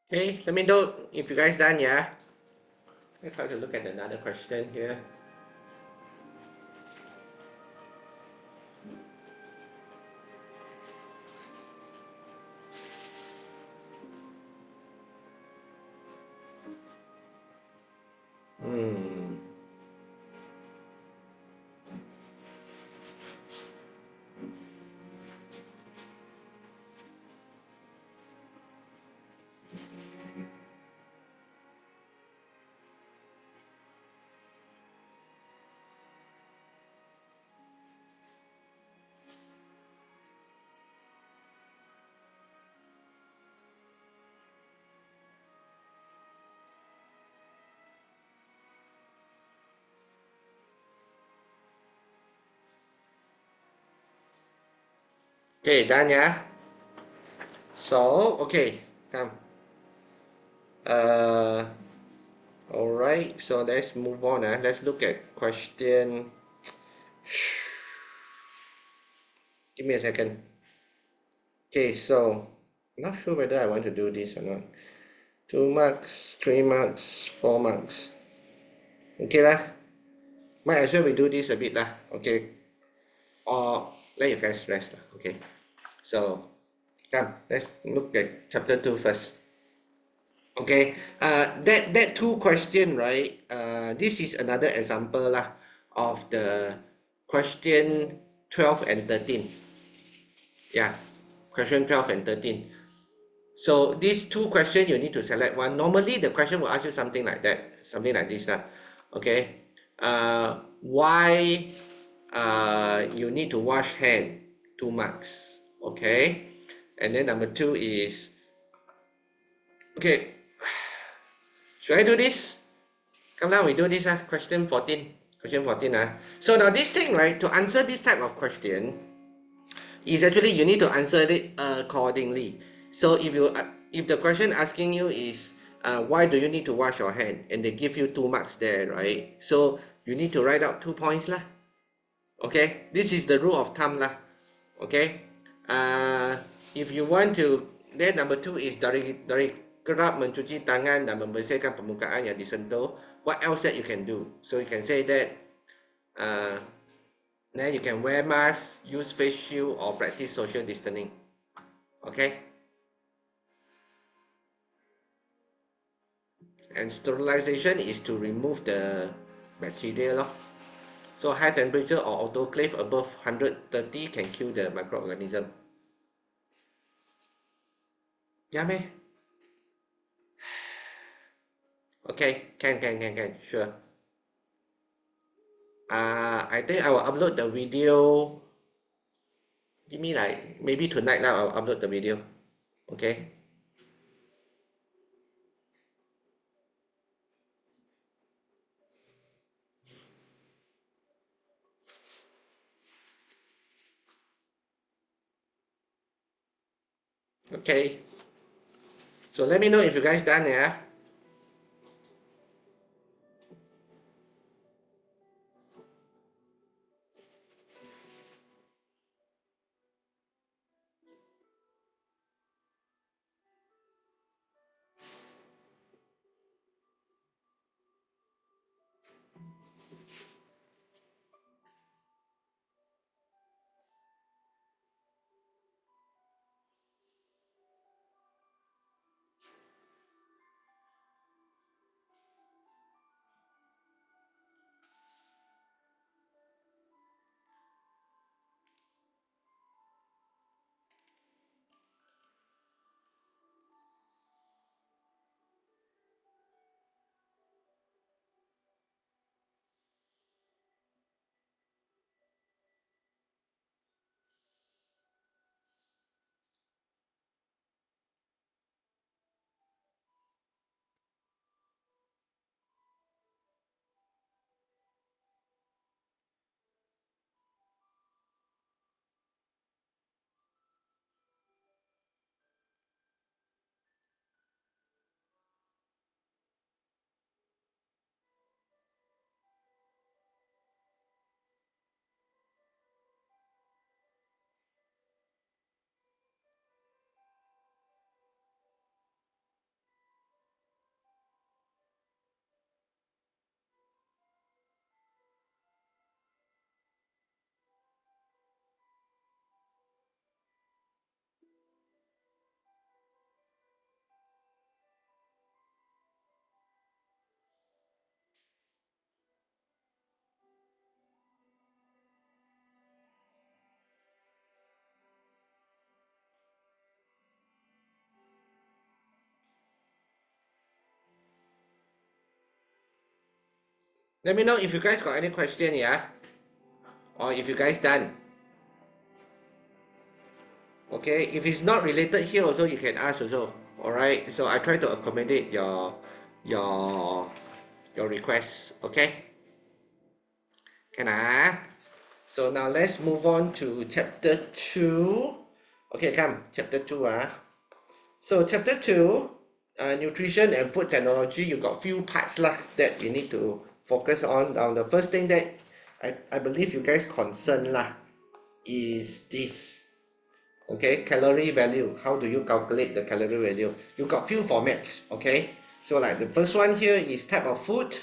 Okay, let me know if you guys done, yeah? Let's try to look at another question here. Hmm. Okay, done, yeah? So, okay, come. Uh, all right, so let's move on. Let's look at question. Give me a second. Okay, so I'm not sure whether I want to do this or not. 2 marks, 3 marks, 4 marks. Okay lah. Might as well we do this a bit lah. Okay. Or let you guys rest lah. Okay. So come, let's look at chapter 2 first. Okay. That two question, right? This is another example lah of the question 12 and 13. Yeah. Question 12 and 13. So these two questions you need to select one. Normally the question will ask you something like that, something like this lah. Okay. Why you need to wash hand? 2 marks. Okay. And then number 2 is, okay, should I do this? Come down, we do this question 14. Question 14 So now this thing, right, to answer this type of question is actually you need to answer it accordingly. So if the question asking you is why do you need to wash your hand, and they give you 2 marks there, right? So you need to write out 2 points lah. Okay, this is the rule of thumb lah. Okay, if you want to, then number 2 is dari kerap mencuci tangan dan membersihkan permukaan yang disentuh. What else that you can do? So you can say that then you can wear mask, use face shield, or practice social distancing. Okay, and sterilization is to remove the bacteria lor. So high temperature or autoclave above 130 can kill the microorganism. Yeah, meh? Okay, can, sure. I think I will upload the video. Give me like maybe tonight now. I'll upload the video. Okay. Okay. So let me know if you guys done, yeah. Let me know if you guys got any question, yeah? Or if you guys done. Okay, if it's not related here also, you can ask also. Alright, so I try to accommodate your your requests. Okay? Can I? So now let's move on to chapter 2. Okay, come, chapter 2. So chapter 2, nutrition and food technology, you got few parts lah that you need to focus on. Now the first thing that I believe you guys concern lah is this. Okay, calorie value. How do you calculate the calorie value? You got few formats. Okay, so like the first one here is type of food,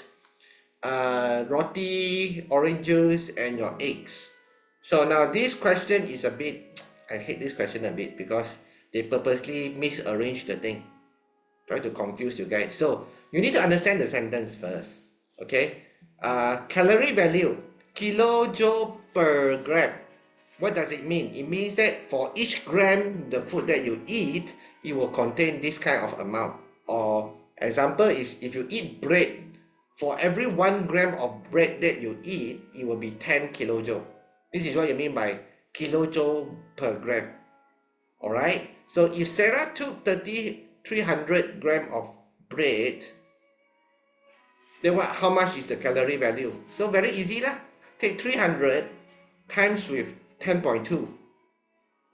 roti, orange juice, and your eggs. So now this question is a bit, I hate this question a bit because they purposely misarrange the thing, try to confuse you guys. So you need to understand the sentence first. Okay, calorie value, kilojoule per gram. What does it mean? It means that for each gram the food that you eat, it will contain this kind of amount. Or example is if you eat bread, for every 1 gram of bread that you eat, it will be 10 kilojoule. This is what you mean by kilojoule per gram. Alright? So if Sarah took 300 gram of bread, then how much is the calorie value? So very easy lah. Take 300 times with 10.2.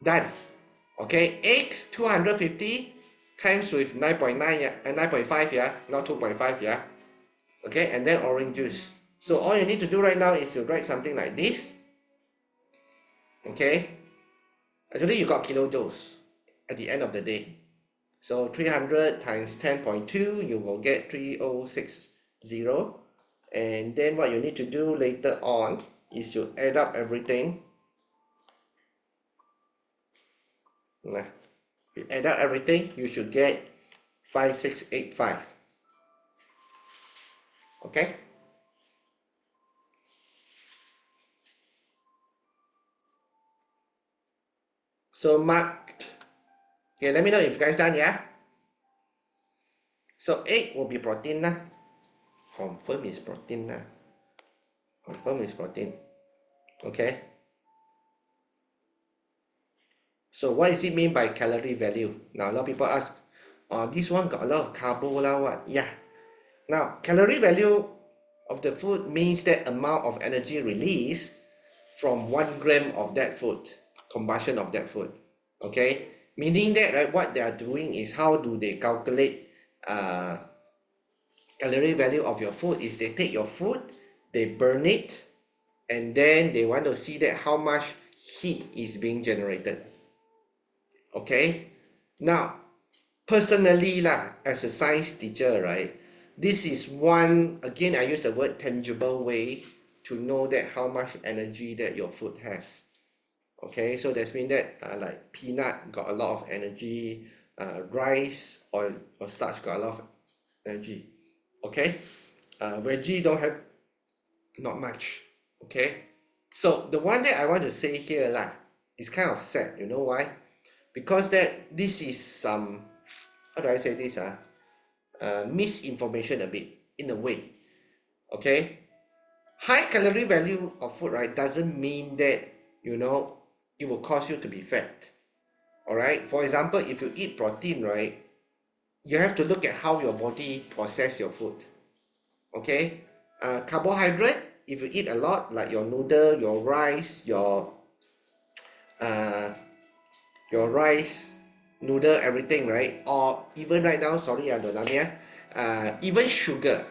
Done. Okay, eggs 250 times with 9.9, yeah, 9.5, yeah, not 2.5, yeah. Okay, and then orange juice. So all you need to do right now is to write something like this. Okay, actually you got kilojoules at the end of the day. So 300 times 10.2, you will get 3060. And then what you need to do later on is you add up everything. You add up everything, you should get 5685. Okay? So marked. Okay, let me know if you guys done, yeah? So egg will be protein lah. Confirm is protein lah. Confirm is protein. Okay? So what does it mean by calorie value? Now a lot of people ask, oh, this one got a lot of carbo lah, what? Yeah. Now, calorie value of the food means that amount of energy released from 1 gram of that food, combustion of that food. Okay? Meaning that, right, what they are doing is how do they calculate calorie value of your food is they take your food, they burn it, and then they want to see that how much heat is being generated. Okay? Now, personally lah, as a science teacher, right, this is one, again, I use the word tangible way to know that how much energy that your food has. Okay, so that's mean that like peanut got a lot of energy, rice or starch got a lot of energy. Okay, veggie don't have not much. Okay, so the one that I want to say here lah is kind of sad. You know why? Because that this is some, how do I say this misinformation a bit in a way. Okay, high calorie value of food, right, doesn't mean that, you know, it will cause you to be fat. All right, for example, if you eat protein, right, you have to look at how your body process your food. Okay, carbohydrate, if you eat a lot, like your noodle, your rice, uh, rice, noodle, everything, right? Or even right now, sorry, even sugar,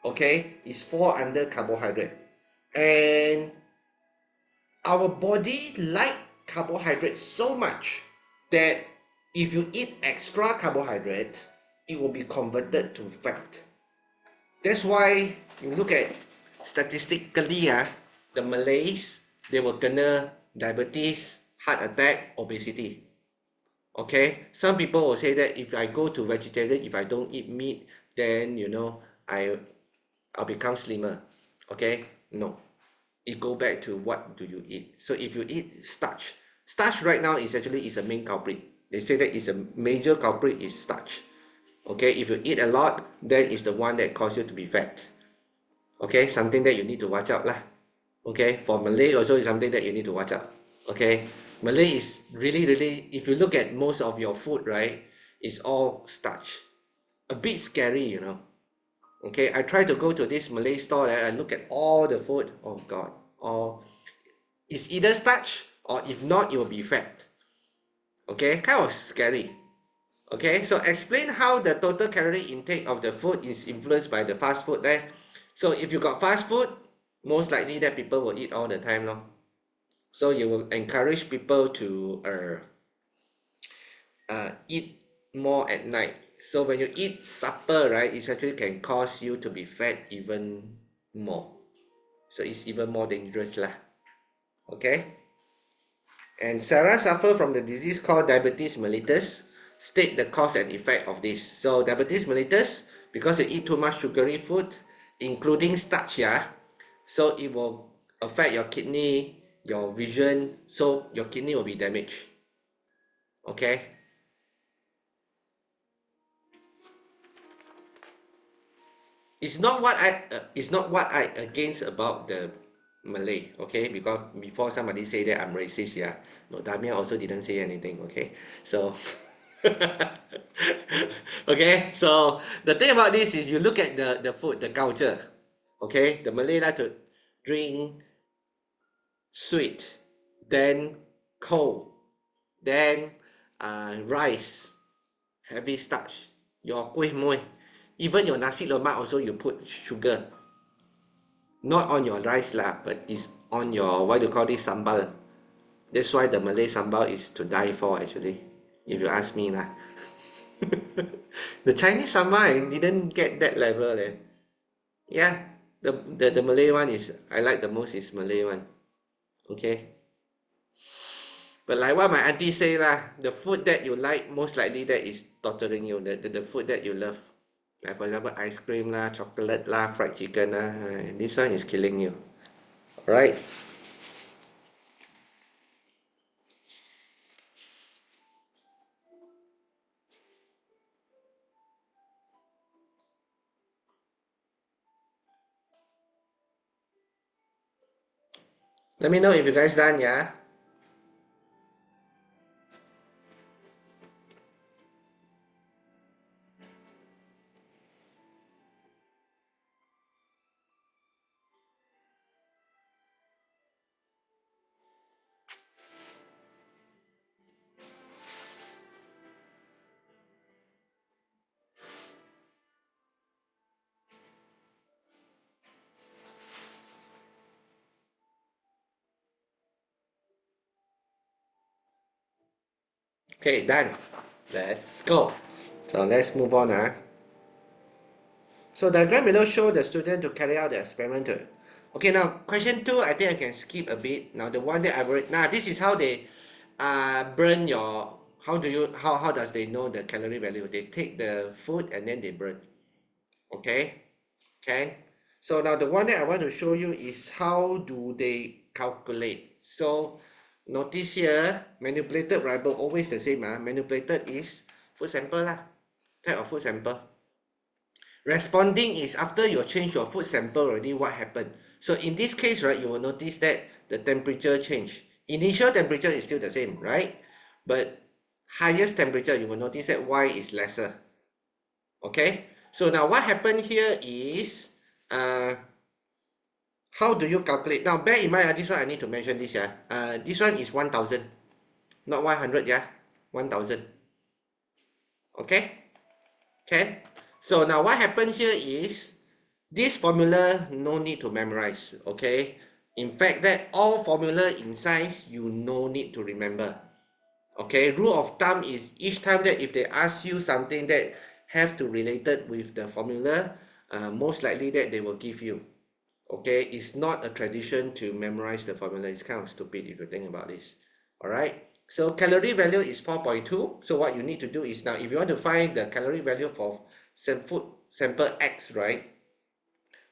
okay, is fall under carbohydrate. And our body like carbohydrate so much that if you eat extra carbohydrate, it will be converted to fat. That's why you look at statistically, the Malays, they will kena diabetes, heart attack, obesity. Okay, some people will say that if I go to vegetarian, if I don't eat meat, then you know I'll become slimmer. Okay, no, it go back to what do you eat. So if you eat starch right now is actually is a main culprit. They say that is a major culprit is starch. Okay, if you eat a lot, then is the one that cause you to be fat. Okay, something that you need to watch out lah. Okay, for Malay also is something that you need to watch out. Okay, Malay is really, really, if you look at most of your food, right, it's all starch. A bit scary, you know. Okay, I try to go to this Malay store and I look at all the food. Oh God, all it's either starch or if not, it will be fat. Okay, kind of scary. Okay, so explain how the total calorie intake of the food is influenced by the fast food there. So if you got fast food, most likely that people will eat all the time, no? So you will encourage people to eat more at night. So when you eat supper, right, it actually can cause you to be fat even more. So it's even more dangerous lah. Okay. And Sarah suffered from the disease called diabetes mellitus. State the cause and effect of this. So diabetes mellitus, because you eat too much sugary food, including starch, yeah. So it will affect your kidney, your vision. So your kidney will be damaged. Okay. It's not what I against about the Malay, okay? Because before somebody say that I'm racist, yeah. No, Damia also didn't say anything, okay? So okay, so the thing about this is you look at the food, the culture, okay? The Malay like to drink sweet, then cold, then rice, heavy starch, your kuih muih, even your nasi lemak also you put sugar. Not on your rice lah, but it's on your, what do you call this, sambal. That's why the Malay sambal is to die for actually, if you ask me lah. The Chinese sambal I didn't get that level eh. Yeah, the Malay one is, I like the most is Malay one. Okay. But like what my auntie say lah, the food that you like, most likely that is torturing you, the food that you love. Like for example, ice cream lah, chocolate lah, fried chicken lah, this one is killing you. Alright. Let me know if you guys done, yeah? Okay, done. Let's go. So let's move on. So diagram below show the student to carry out the experiment. Okay, now question 2, I think I can skip a bit. Now the one that I've already, now this is how they burn your, how does they know the calorie value? They take the food and then they burn. Okay, okay. So now the one that I want to show you is how do they calculate. So notice here, manipulated variable always the same. Manipulated is food sample lah, type of food sample. Responding is after you change your food sample already, what happened. So in this case, right, you will notice that the temperature change. Initial temperature is still the same, right? But highest temperature, you will notice that Y is lesser. Okay, so now what happened here is how do you calculate? Now bear in mind, this one I need to mention this. This one is 1000, not 100. 1000. Okay, can. So now what happened here is this formula no need to memorize. Okay, in fact that all formula in science you no need to remember. Okay, rule of thumb is each time that if they ask you something that have to related with the formula, most likely that they will give you. Okay, it's not a tradition to memorize the formula. It's kind of stupid if you think about this. All right, so calorie value is 4.2. So what you need to do is, now if you want to find the calorie value for some food sample X, right,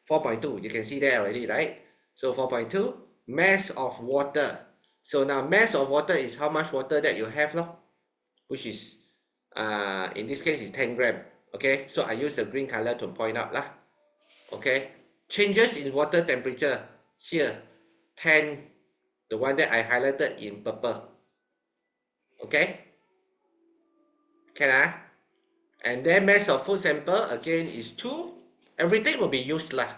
4.2, you can see there already, right? So 4.2 mass of water. So now mass of water is how much water that you have, which is in this case is 10 gram. Okay, so I use the green color to point out lah. Okay, changes in water temperature here, 10, the one that I highlighted in purple. Okay, can I? And then mass of food sample again is 2. Everything will be used lah.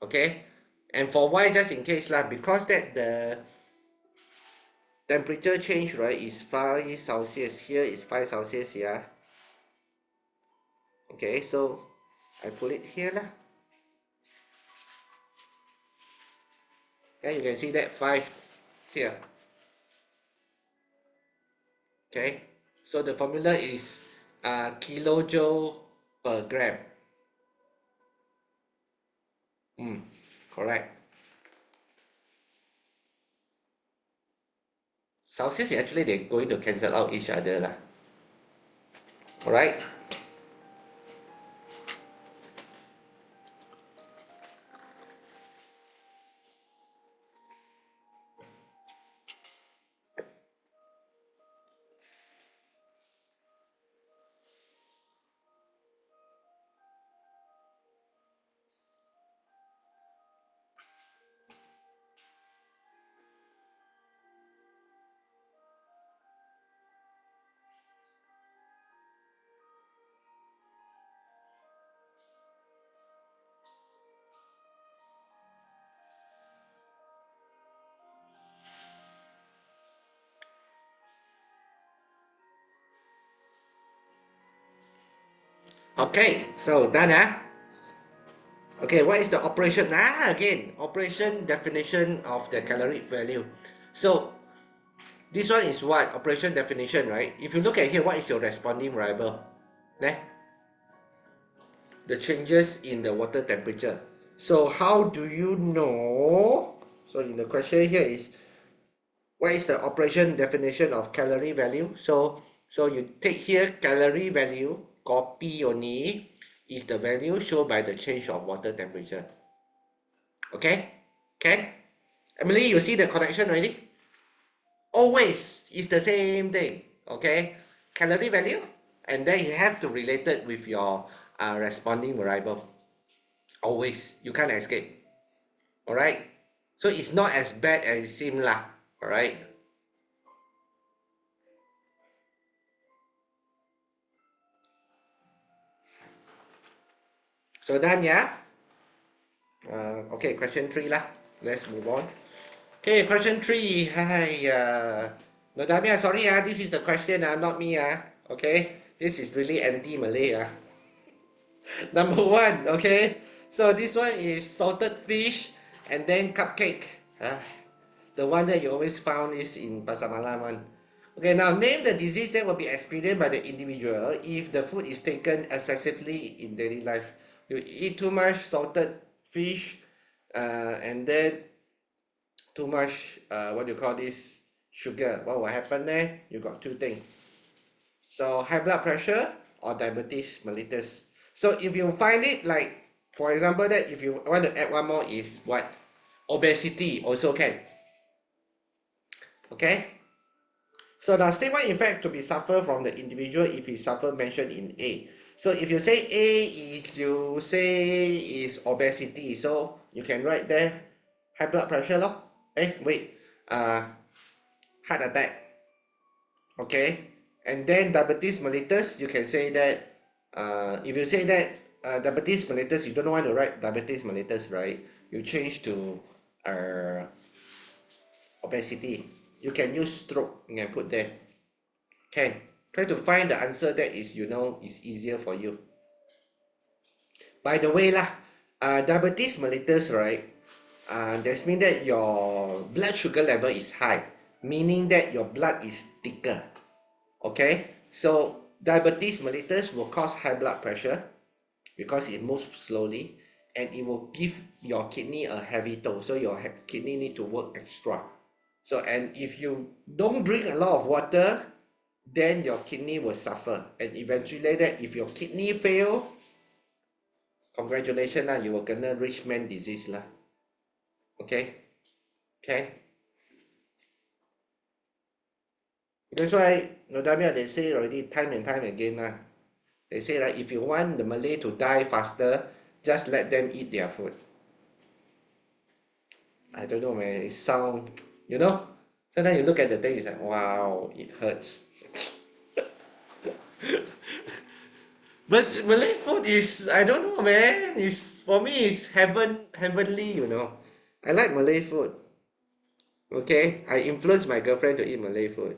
Okay, and for y just in case lah, because that the temperature change, right, is 5 Celsius. Here is 5 Celsius, yeah. Okay, so I put it here lah. And you can see that 5 here. Okay, so the formula is kilojoule per gram. Correct. Celsius actually they're going to cancel out each other lah. Alright. Okay, so done Okay, what is the operation? Again, operation definition of the caloric value. So this one is what? Operation definition, right? If you look at here, what is your responding variable? The changes in the water temperature. So how do you know? So in the question here is, what is the operation definition of calorie value? So you take here calorie value, copy only, is the value shown by the change of water temperature. Okay? Okay? Emily, you see the connection already? Always is the same thing. Okay? Calorie value, and then you have to relate it with your responding variable. Always. You can't escape. Alright? So it's not as bad as it seems lah. Alright? So done, yeah? Okay, question 3 lah. Let's move on. Okay, question 3. Hi, no, Damia, sorry, this is the question, not me. Okay, this is really anti-Malay. Number 1, okay. So this one is salted fish and then cupcake. The one that you always found is in Pasar Malam one. Okay, now name the disease that will be experienced by the individual if the food is taken excessively in daily life. You eat too much salted fish, and then too much, what do you call this, sugar. What will happen there? You got 2 things. So high blood pressure or diabetes mellitus. So if you find it like, for example, that if you want to add one more is what? Obesity also can. Okay? So the statement in fact to be suffer from the individual if he suffer mentioned in A. So if you say A is, you say is obesity, so you can write there high blood pressure lor. Heart attack. Okay, and then diabetes mellitus, you can say that if you say that diabetes mellitus, you don't want to write diabetes mellitus, right? You change to obesity. You can use stroke, you can put there. Can try to find the answer that is, is easier for you. By the way lah, diabetes mellitus, right? That means that your blood sugar level is high, meaning that your blood is thicker. Okay, so diabetes mellitus will cause high blood pressure because it moves slowly, and it will give your kidney a heavy toll, so your kidney need to work extra. So, and if you don't drink a lot of water, then your kidney will suffer, and eventually that if your kidney fail, congratulations lah, you will kena rich man disease lah. Okay, that's why Nodamia, they say already time and time again lah. They say, right, if you want the Malay to die faster, just let them eat their food. I don't know, man. It sound, you know. Sometimes you look at the thing, it's like, wow, it hurts. But Malay food is, I don't know, man. It's for me, it's heavenly, you know. I like Malay food. Okay, I influence my girlfriend to eat Malay food.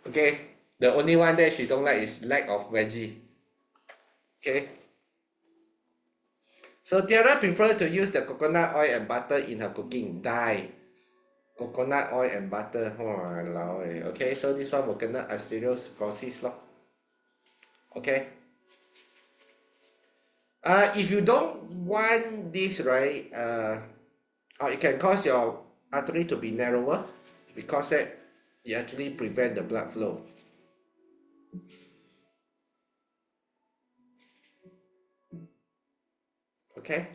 Okay, the only one that she don't like is lack of veggie. Okay, so Tiara prefer to use the coconut oil and butter in her cooking. Die. Coconut oil and butter. Walao eh. Okay, so this one will kena arteriosclerosis lor. Okay. If you don't want this, right, it can cause your artery to be narrower because that you actually prevent the blood flow. Okay.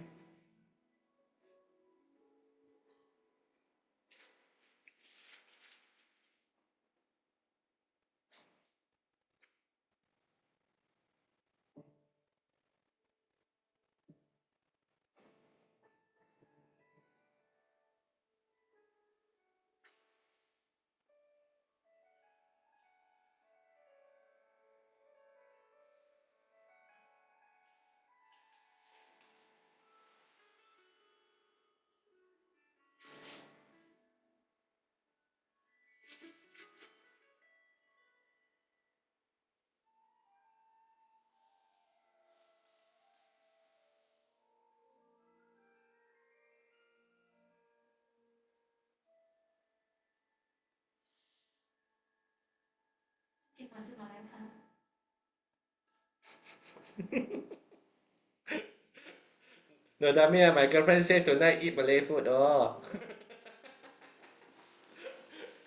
No, Damia, my girlfriend said tonight eat Malay food. Oh.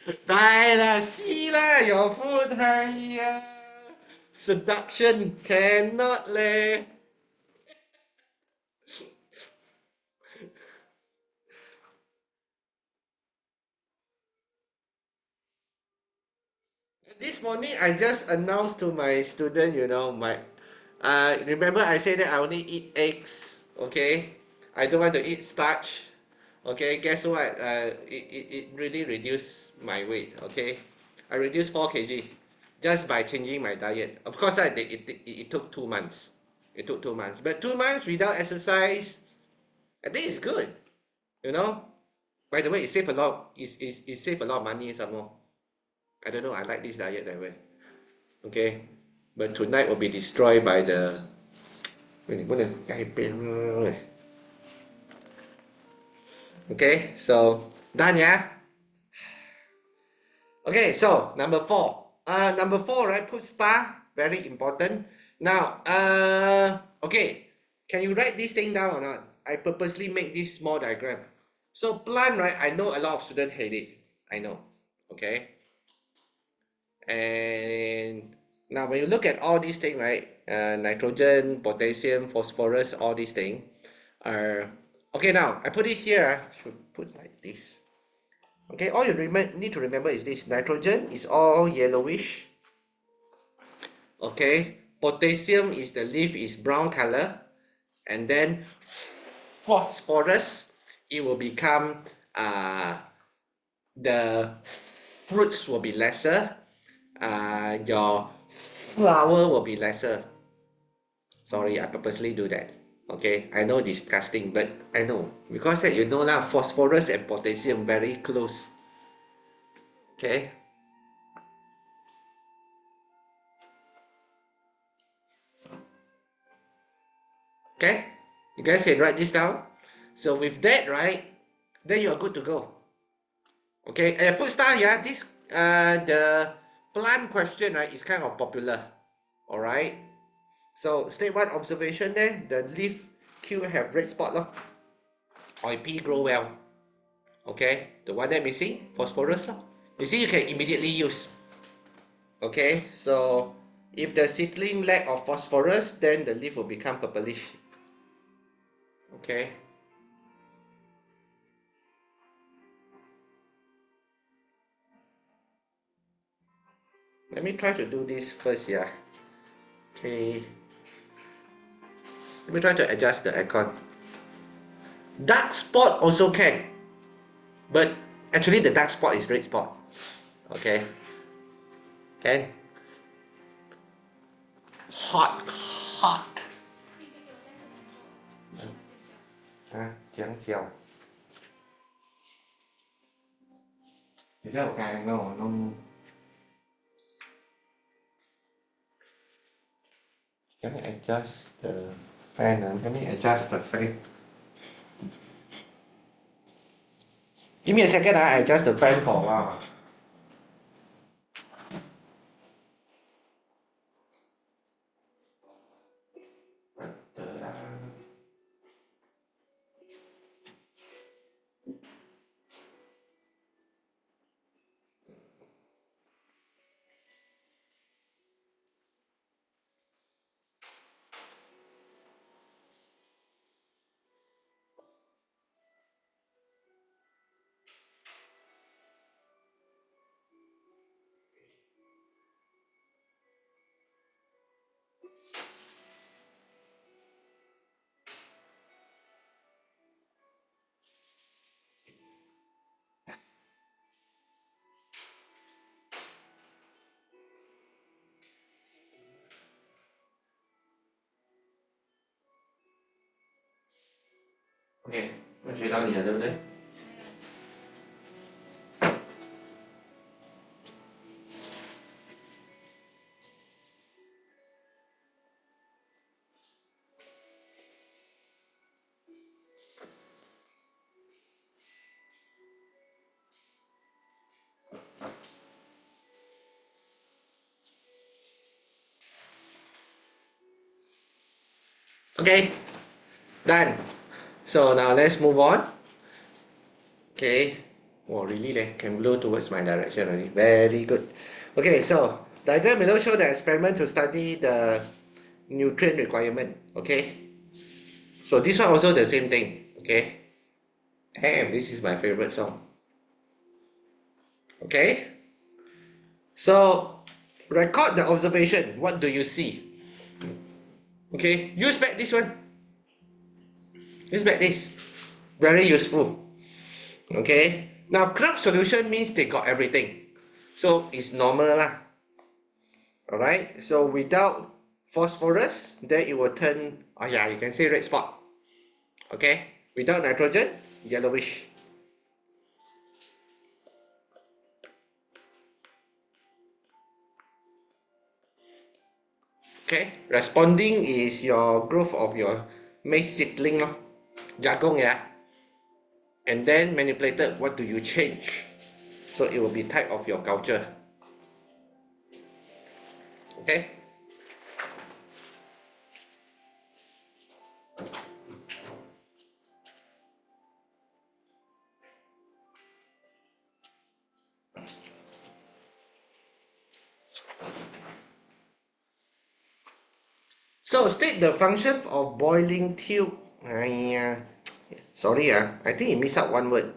Die lah, see lah, your food, haiya. Seduction cannot leh. This morning I just announced to my student, you know, remember I said that I only eat eggs, okay? I don't want to eat starch. Okay, guess what? It really reduced my weight, okay? I reduced 4 kg just by changing my diet. Of course, it took 2 months. It took 2 months. But 2 months without exercise, I think it's good, you know? By the way, it save a lot of money some more. I don't know, I like this diet that way. Okay? But tonight will be destroyed by the okay, so done, yeah? Okay, so number 4. Number 4, right? Put star, very important. Now, okay, can you write this thing down or not? I purposely make this small diagram. So plant, right? I know a lot of students hate it. I know. Okay. And now when you look at all these things, right? Nitrogen, potassium, phosphorus, all these things are okay. Now I put it here. Should put like this. Okay, all you need to remember is this. Nitrogen is all yellowish. Okay, potassium is the leaf is brown color, and then phosphorus, it will become the fruits will be lesser, your flower will be lesser. Sorry, I purposely do that. Okay, I know disgusting, but I know because that you know lah, phosphorus and potassium very close. Okay. Okay, you guys can write this down. So with that, right, then you are good to go. Okay, and put star here. This the plant question, right, is kind of popular. All right. So state one observation there. The leaf Q have red spot loh. Or P grow well. Okay, the one that missing phosphorus loh. You see, you can immediately use. Okay, so if the seedling lack of phosphorus, then the leaf will become purplish. Okay. Let me try to do this first, yeah. Okay. Let me try to adjust the aircon. Dark spot also can, but actually the dark spot is red spot. Okay, can. Hot, hot. 啊，讲角。其實我介我弄，can I adjust the fan? Can I adjust the fan? Give me a second. I adjust the fan for a while. OK， 我学到你了，对不对？OK, done. So now let's move on. Okay. Oh, really? They can blow towards my direction already. Very good. Okay, so diagram below show the experiment to study the nutrient requirement. Okay. So this one also the same thing. Okay. And this is my favorite song. Okay. So record the observation. What do you see? Okay. Use back this one. Use back this. Very useful. Okay. Now crop solution means they got everything. So it's normal lah. Alright. So without phosphorus, then it will turn, oh yeah, you can say red spot. Okay. Without nitrogen, yellowish. Okay. Responding is your growth of your maize seedling, jagung, yeah. And then manipulated, what do you change? So it will be type of your culture. Okay. So state the function of boiling tube. Sorry, I think you missed out one word.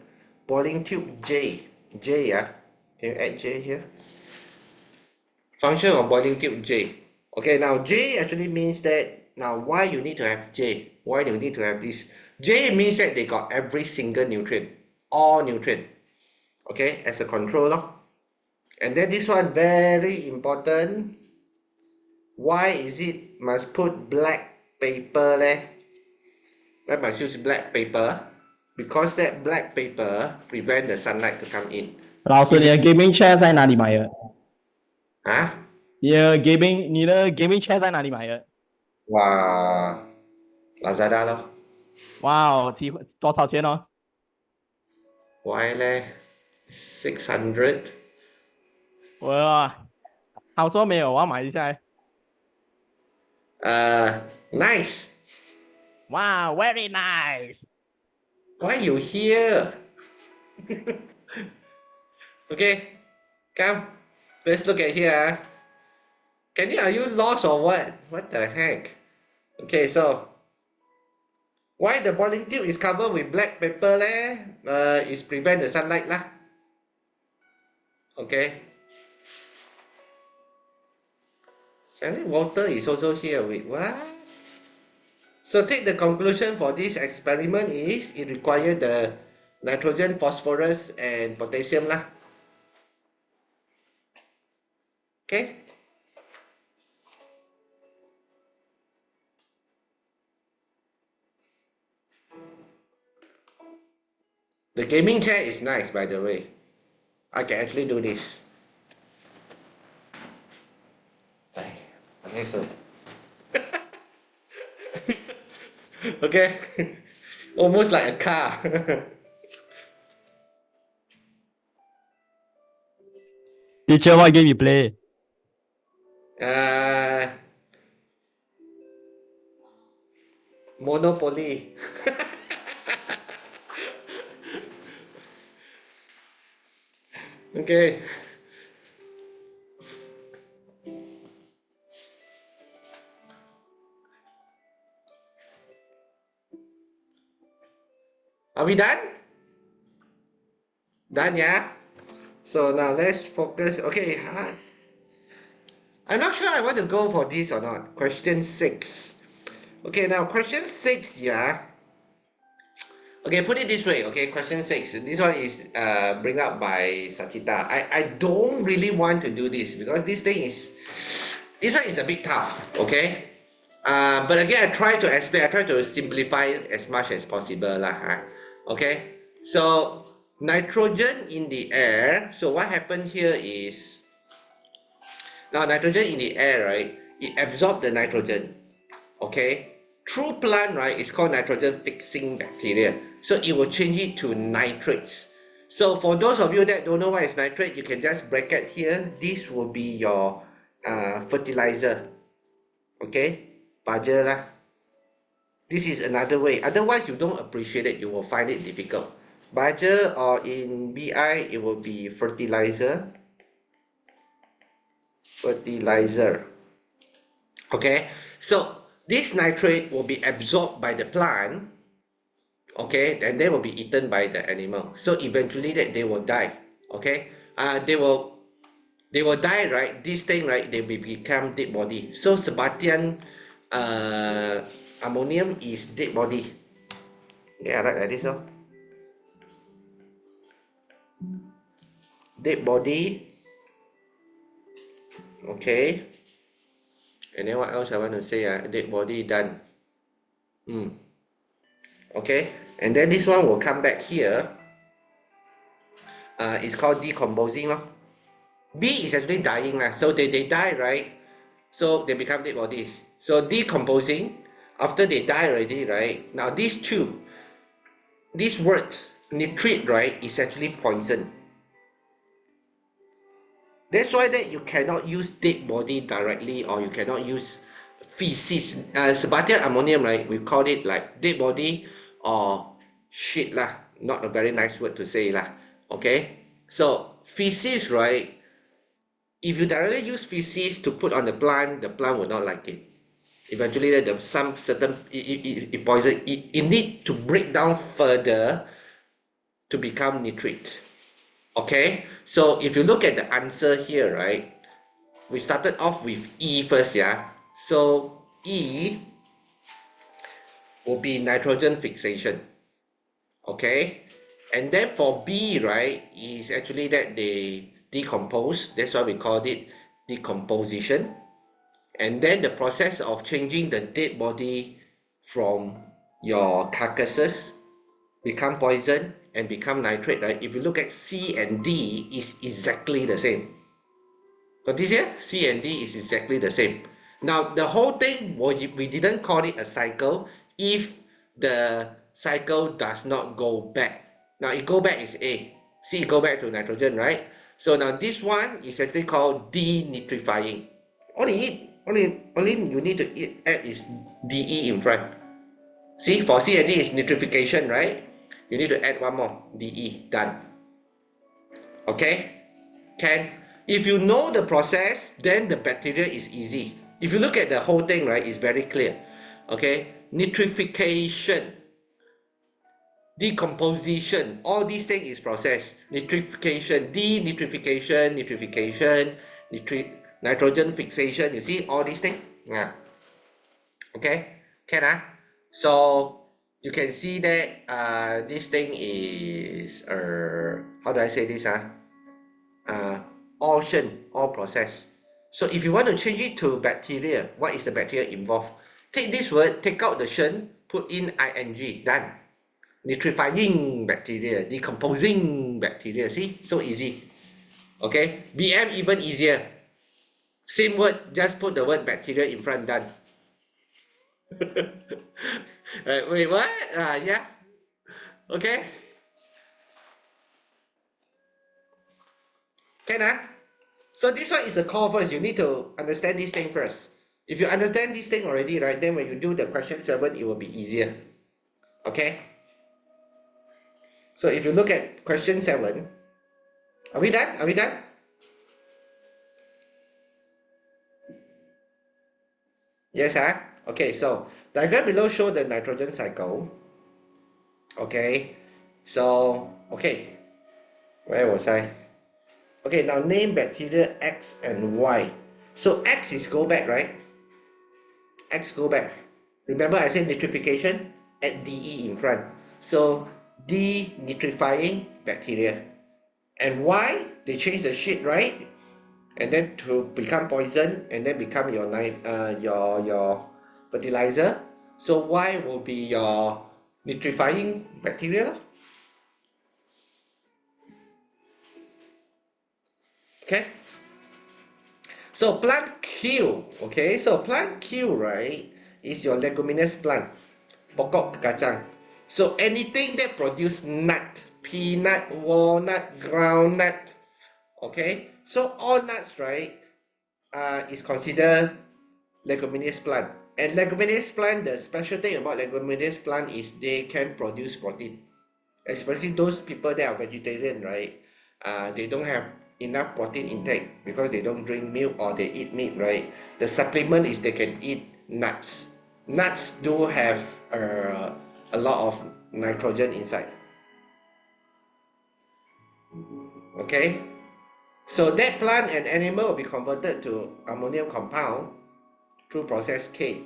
Boiling tube J. J, can you add J here? Function of boiling tube J. Okay, now J actually means that, now why you need to have J? Why you need to have this? J means that they got every single nutrient, all nutrient. Okay, as a controller. And then this one very important. Why is it must put black paper leh? Why must use black paper? Because that black paper prevent the sunlight to come in. 老师，你的 gaming chair 在哪里买的？啊？你的 gaming chair 在哪里买的？哇，Lazada 咯。哇哦，多少钱哦？ Why 咧？600。哇，好说没有，我要买一下。Nice. Wow, very nice. Why you here? Okay, come. Let's look at here. Are you lost or what? What the heck? Okay, so why the boiling tube is covered with black paper leh? Is prevent the sunlight lah. Okay. Suddenly water is also here. Wait, what? So take the conclusion for this experiment is it requires the nitrogen, phosphorus, and potassium lah. Okay. The gaming chair is nice, by the way. I can actually do this. Okay, so. Okay. Almost like a car. Teacher, what game you play? uh, Monopoly. Okay. Are we done? Done, yeah? So now let's focus. Okay, I'm not sure I want to go for this or not. Question 6. Okay, now question 6, yeah. Okay, put it this way. Okay, question 6. This one is bring up by Sachita. I don't really want to do this because this one is a bit tough. Okay. But again, I try to explain. I try to simplify it as much as possible lah. Okay. So nitrogen in the air. So what happened here is now nitrogen in the air, right? It absorbs the nitrogen. Okay. Through plant, right, it's called nitrogen fixing bacteria. So it will change it to nitrates. So for those of you that don't know what is nitrate, you can just bracket here. This will be your fertilizer. Okay, baja lah. This is another way. Otherwise, you don't appreciate it. You will find it difficult. Baja or in BI, it will be fertilizer. Fertilizer. Okay, so this nitrate will be absorbed by the plant. Okay, and they will be eaten by the animal. So eventually that they will die. Okay, they will die, right? This thing, right? They will become dead body. So sebastian ammonium is dead body. Yeah, right, like this, oh. Dead body. Okay. And then what else I want to say? Dead body done. Okay. And then this one will come back here. It's called decomposing. B is actually dying. So they die, right? So they become dead bodies. So decomposing, after they die already, right? Now these two, this word, nitrate, right, is actually poison. That's why that you cannot use dead body directly or you cannot use feces. Sebastian ammonium, right, we call it like dead body or shit lah. Not a very nice word to say lah. Okay? So feces, right, if you directly use feces to put on the plant will not like it. Eventually some certain it poison it need to break down further to become nitrate. Okay, so if you look at the answer here, right, we started off with E first, yeah. So E will be nitrogen fixation. Okay, and then for B, right, is actually that they decompose. That's why we called it decomposition. And then the process of changing the dead body from your carcasses become poison and become nitrate, right? If you look at C and D, is exactly the same. Got this here? C and D is exactly the same. Now the whole thing, we didn't call it a cycle if the cycle does not go back. Now it go back is A. See, it go back to nitrogen, right? So now this one is actually called denitrifying. Only you need to add is DE in front. See, for C and D is nitrification, right? You need to add one more, DE, done. Okay? Can. If you know the process, then the bacteria is easy. If you look at the whole thing, right, it's very clear. Okay? Nitrification, decomposition, all these things is process. Nitrification, denitrification, nitrification, nitrogen fixation, you see all these things? Yeah. Okay? Can So you can see that this thing is how do I say this all shen, all process. So if you want to change it to bacteria, what is the bacteria involved? Take this word, take out the shen, put in ing, done. Nitrifying bacteria, decomposing bacteria. See, so easy. Okay, BM even easier. Same word, just put the word bacteria in front, done. Wait, what? Yeah. Okay. Can So this one is a core first. You need to understand this thing first. If you understand this thing already, right, then when you do the question 7, it will be easier. Okay? So if you look at question 7, are we done? Are we done? Yes, Okay, so diagram below show the nitrogen cycle. Okay, so, okay, where was I? Okay, now name bacteria X and Y. So X is go back, right? X go back. Remember I said nitrification? Add DE in front. So denitrifying bacteria. And Y, they change the shit, right? And then to become poison and then become your your fertilizer. So Y will be your nitrifying bacteria. Okay. So plant Q, okay, so plant Q, right, is your leguminous plant, pokok kacang. So anything that produce nut, peanut, walnut, groundnut, okay, so all nuts, right, is considered leguminous plant. And leguminous plant, the special thing about leguminous plant is they can produce protein. Especially those people that are vegetarian, right? They don't have enough protein intake because they don't drink milk or they eat meat, right? The supplement is they can eat nuts. Nuts do have a lot of nitrogen inside. Okay, so that plant and animal will be converted to ammonium compound through process K.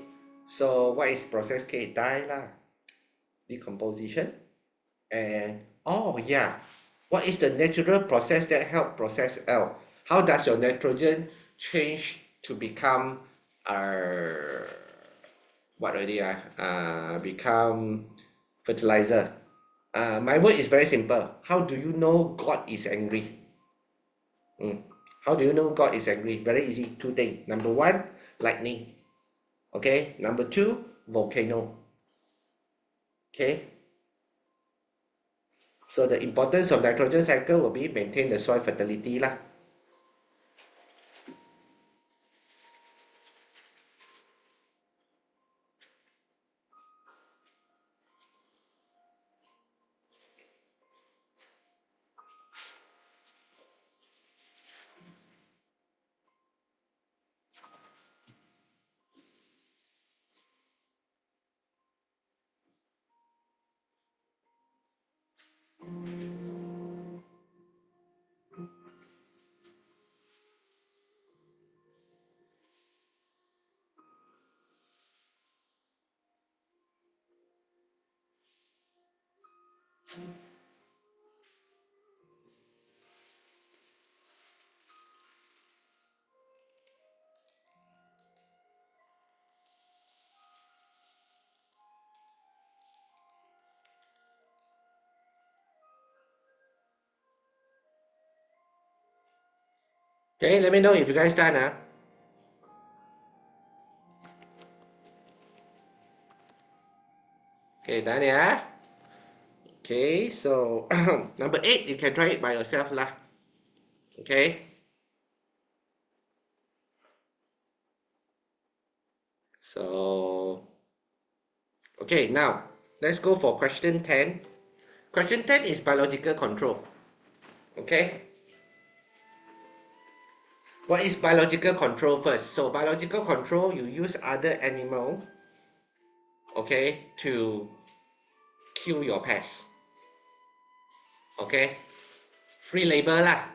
So what is process K? Die lah, decomposition. And oh yeah, what is the natural process that help process L? How does your nitrogen change to become what already become fertilizer? My word is very simple. How do you know God is angry? How do you know God is angry? Very easy. Two things. Number one, lightning. Okay. Number two, volcano. Okay. So the importance of nitrogen cycle will be maintain the soil fertility lah. Okay, let me know if you guys done. Okay, done ya. Okay, so number 8, you can try it by yourself lah. Okay. So, okay, now let's go for question 10. Question 10 is biological control. Okay. What is biological control first? So biological control, you use other animal, okay, to kill your pest. Okay. Free labor lah.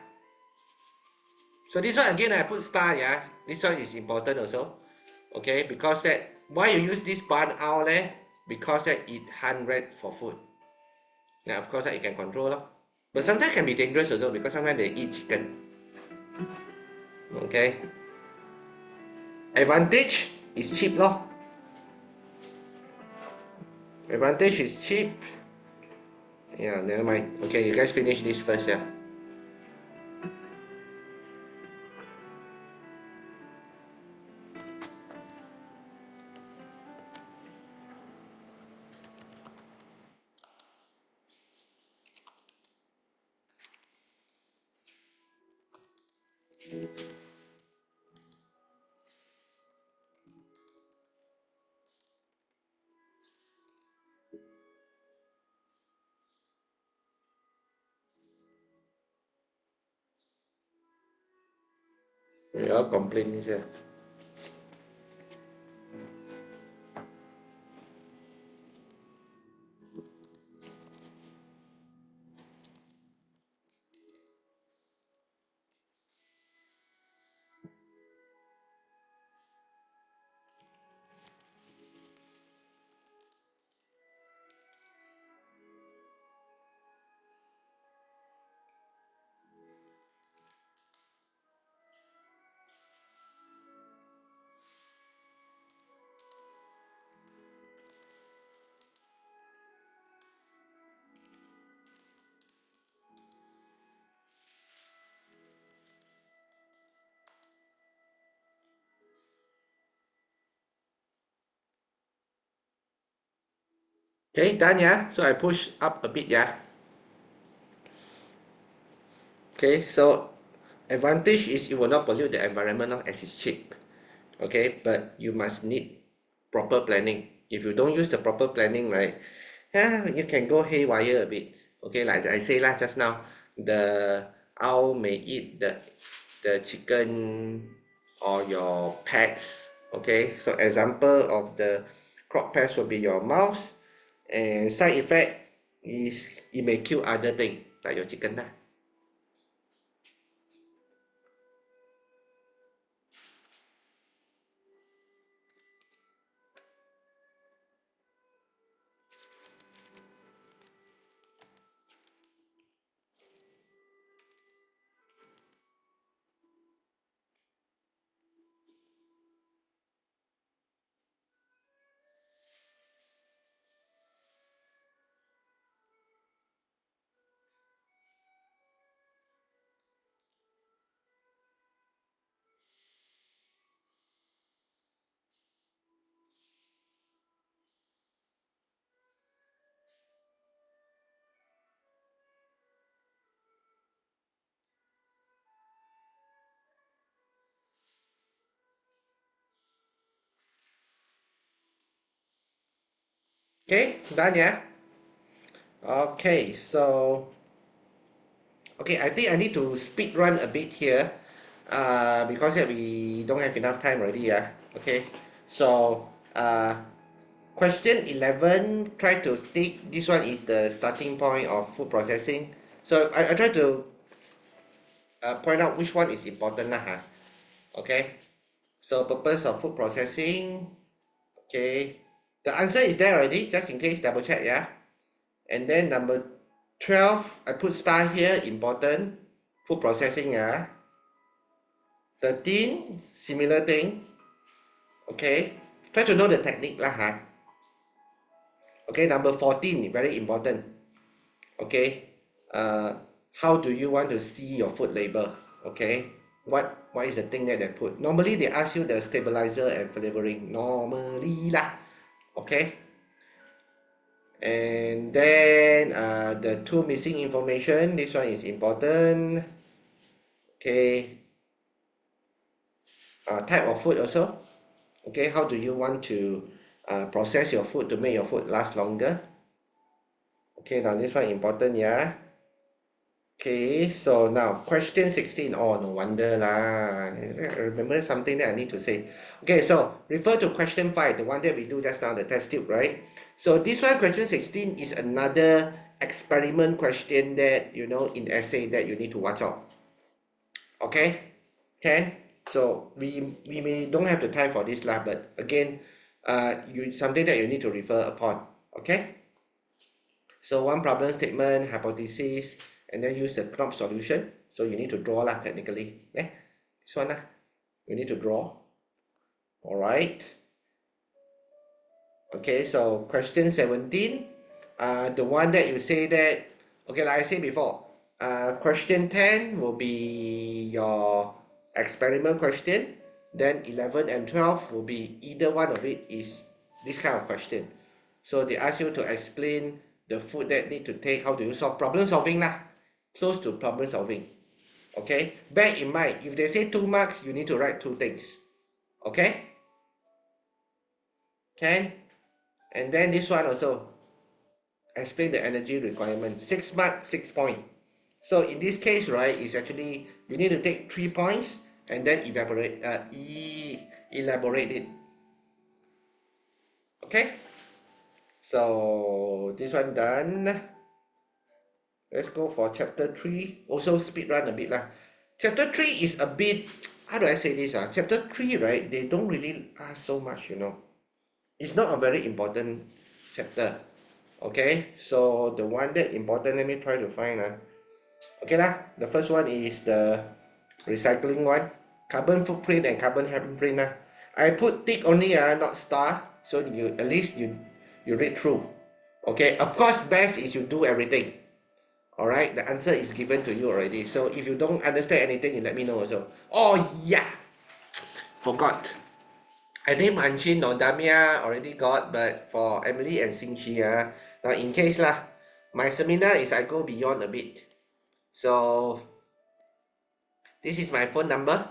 So this one again, I put star, yeah. This one is important also. Okay, because that why you use this barn owl leh? because that it hunt for food. Now, of course, that you can control lor. But sometimes can be dangerous also because sometimes they eat chicken. Okay. Advantage is cheap lor. Advantage is cheap. Yeah, never mind. Okay, you guys finish this first, yeah. We all complain here. Okay, done, yeah? So I push up a bit, yeah? Okay, so advantage is it will not pollute the environment as it's cheap. Okay, but you must need proper planning. If you don't use the proper planning, right, yeah, you can go haywire a bit. Okay, like I say lah just now, the owl may eat the chicken or your pets. Okay, so example of the crop pest will be your mouse, and side effect is it may kill other thing like your chicken lah. Okay, done, yeah? Okay, so okay, I think I need to speed run a bit here, because we don't have enough time already, yeah. Okay, so question 11, try to take this one is the starting point of food processing. So I try to point out which one is important lah, huh? Okay, so purpose of food processing. Okay, the answer is there already. Just in case, double check, yeah. And then number 12, I put star here, important. Food processing, yeah. 13, similar thing. Okay. Try to know the technique lah, huh? Okay, number 14, very important. Okay. How do you want to see your food label? Okay. What is the thing that they put? Normally they ask you the stabilizer and flavoring. Normally lah. Okay. And then the two missing information. This one is important. Okay. Type of food also. Okay, how do you want to process your food to make your food last longer? Okay, now this one important, yeah. Okay, so now question 16. Oh, no wonder lah. I remember something that I need to say. Okay, so refer to question 5, the one that we do just now, the test tube, right? So this one, question 16, is another experiment question that, you know, in essay that you need to watch out. Okay, can? So we may don't have the time for this lah, but again, something that you need to refer upon. Okay. So one problem statement, hypothesis, and then use the prompt solution. So you need to draw lah technically. This one lah. You need to draw. All right. Okay, so question 17. The one that you say that, okay, like I said before, question 10 will be your experiment question. Then 11 and 12 will be either one of it is this kind of question. So they ask you to explain the food that need to take, how do you solve problem solving lah. Close to problem solving. Okay, bear in mind, if they say 2 marks, you need to write 2 things. Okay? Can? And then this one also, explain the energy requirement. 6 marks, 6 points. So in this case, right, it's actually, you need to take 3 points and then elaborate it. Okay? So this one done. Let's go for chapter 3. Also speed run a bit lah. Chapter 3 is a bit, how do I say this? Chapter 3, right, they don't really ask so much, you know. It's not a very important chapter. Okay, so the one that important, let me try to find. Okay lah, the first one is the recycling one. Carbon footprint and carbon handprint. I put tick only, not star. So you at least you read through. Okay, of course, best is you do everything. Alright, the answer is given to you already. So if you don't understand anything, you let me know also. Oh yeah, forgot. I think Manchin or Damia already got, but for Emily and Xingqi, now in case lah, my seminar is I go beyond a bit. So this is my phone number.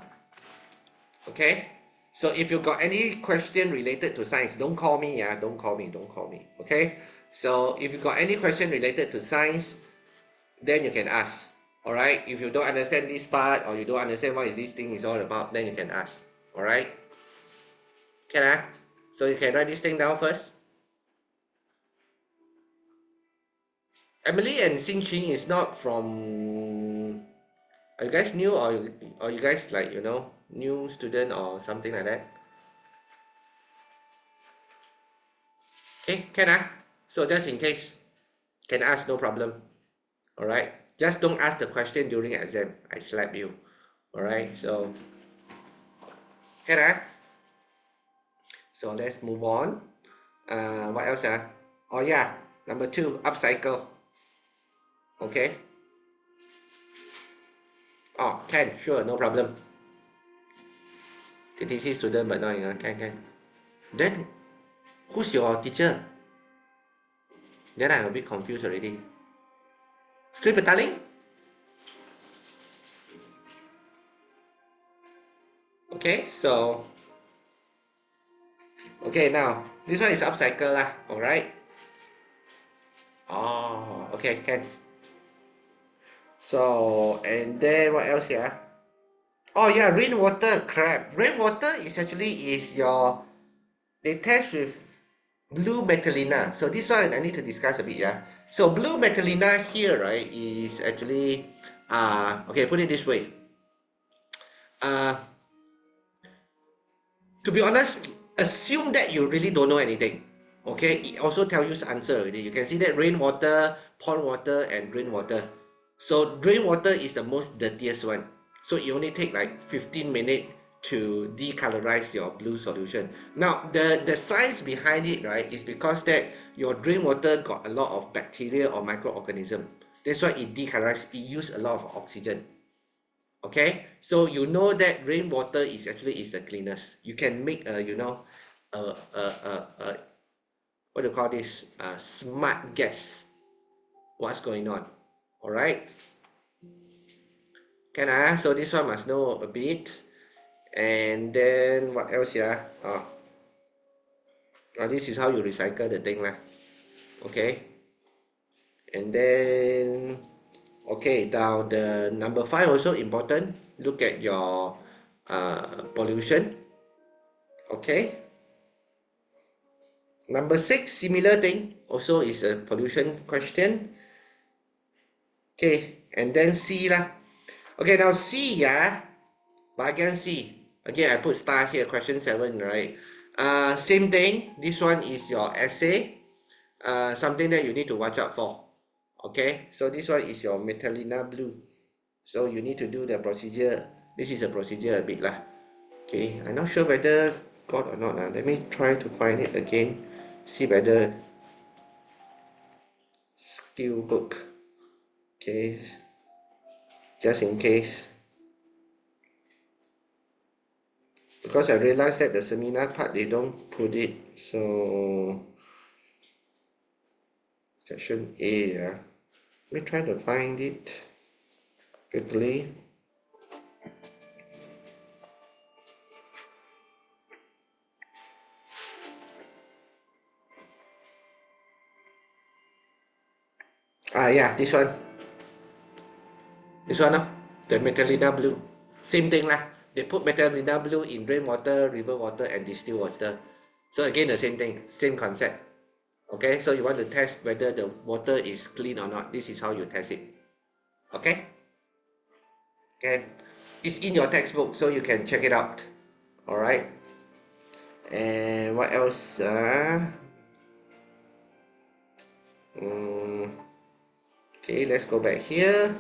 Okay. So if you got any question related to science, don't call me, don't call me. Okay. So if you got any question related to science, then you can ask. Alright. If you don't understand this part or you don't understand what is this thing is all about, then you can ask. Alright. Can So you can write this thing down first. Emily and Xingqing is not from. Are you guys new or you guys like, you know, new student or something like that? Okay, can So just in case, can ask, no problem. Alright, just don't ask the question during exam. I slap you. Alright, so can So let's move on. What else? Oh yeah, number 2, upcycle. Okay. Oh, can, sure, no problem. TTC student, but not can. Then, who's your teacher? Then I'm a bit confused already. Street battalion? Okay, so okay, now this one is upcycle lah. Alright. Oh, okay, can. So and then what else here? Oh yeah, rainwater crap. Rainwater is actually your, they test with blue metallina. So this one I need to discuss a bit, So blue metallina here, right, is actually okay, put it this way. To be honest, assume that you really don't know anything. Okay, it also tells you the answer already. You can see that rainwater, pond water, and rainwater. So rainwater is the most dirtiest one. So you only take like 15 minutes to decolorize your blue solution. Now, the science behind it, right, is because that your rainwater got a lot of bacteria or microorganism. That's why it decolorize. It use a lot of oxygen. Okay, so you know that rainwater is actually the cleanest. You can make you know, what do you call this? Smart guess what's going on. All right. Can so this one must know a bit. And then what else here? This is how you recycle the thing lah. Okay. And then okay, now the number 5 also important. Look at your pollution. Okay. Number 6, similar thing, also is a pollution question. Okay, and then C lah. Okay, now C, bahagian C. Again, I put star here, question 7, right? Same thing. This one is your essay. Something that you need to watch out for. Okay, so this one is your Metalina blue. So you need to do the procedure. This is a procedure a bit lah. Okay, I'm not sure whether got or not. Let me try to find it again. See whether skill book. Okay, just in case. Because I realized that the seminar part they don't put it. So section A, yeah. Let me try to find it quickly. Yeah, this one. This one, the Metalina blue. Same thing lah. They put Metalina blue in rainwater, river water, and distilled water. So again, the same thing, same concept. Okay, so you want to test whether the water is clean or not. This is how you test it. Okay? Okay. It's in your textbook, so you can check it out. Alright. And what else? Okay, let's go back here.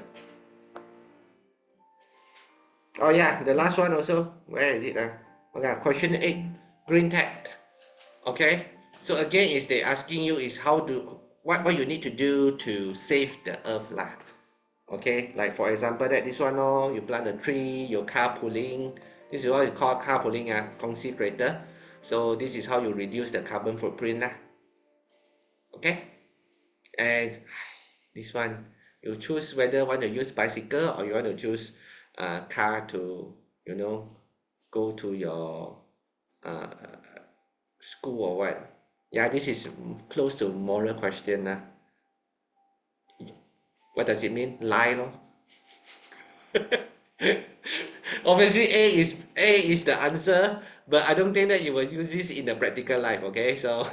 Oh yeah, the last one also. Where is it? Okay, question 8, green tag. Okay, so again is they asking you is how to what you need to do to save the earth lah. Okay, like for example that this one you plant a tree, your carpooling. This is what is called carpooling, kongsi creator. So this is how you reduce the carbon footprint lah. Okay, and this one you choose whether want to use bicycle or you want to choose car to go to your school or what. Yeah, this is close to moral question lah. What does it mean? Lie lor. Obviously A is the answer, but I don't think that you will use this in the practical life, okay? So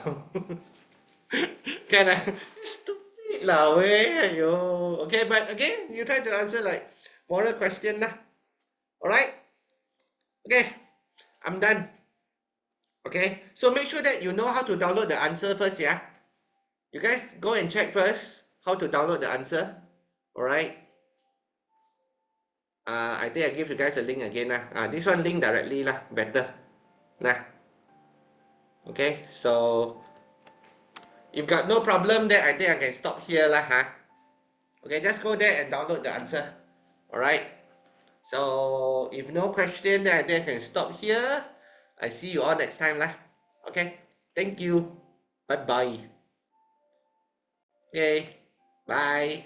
can I stupid lah weh, yo. Okay, but again, you try to answer like moral question lah. Alright? Okay, I'm done. Okay, so make sure that you know how to download the answer first, yeah? You guys go and check first how to download the answer. Alright? I think I give you guys a link again lah. This one link directly lah, better. Nah. Okay, so if got no problem then I think I can stop here lah, Okay, just go there and download the answer. Alright. So if no question then I think I can stop here. I see you all next time lah. Okay, thank you. Bye bye. Okay, bye.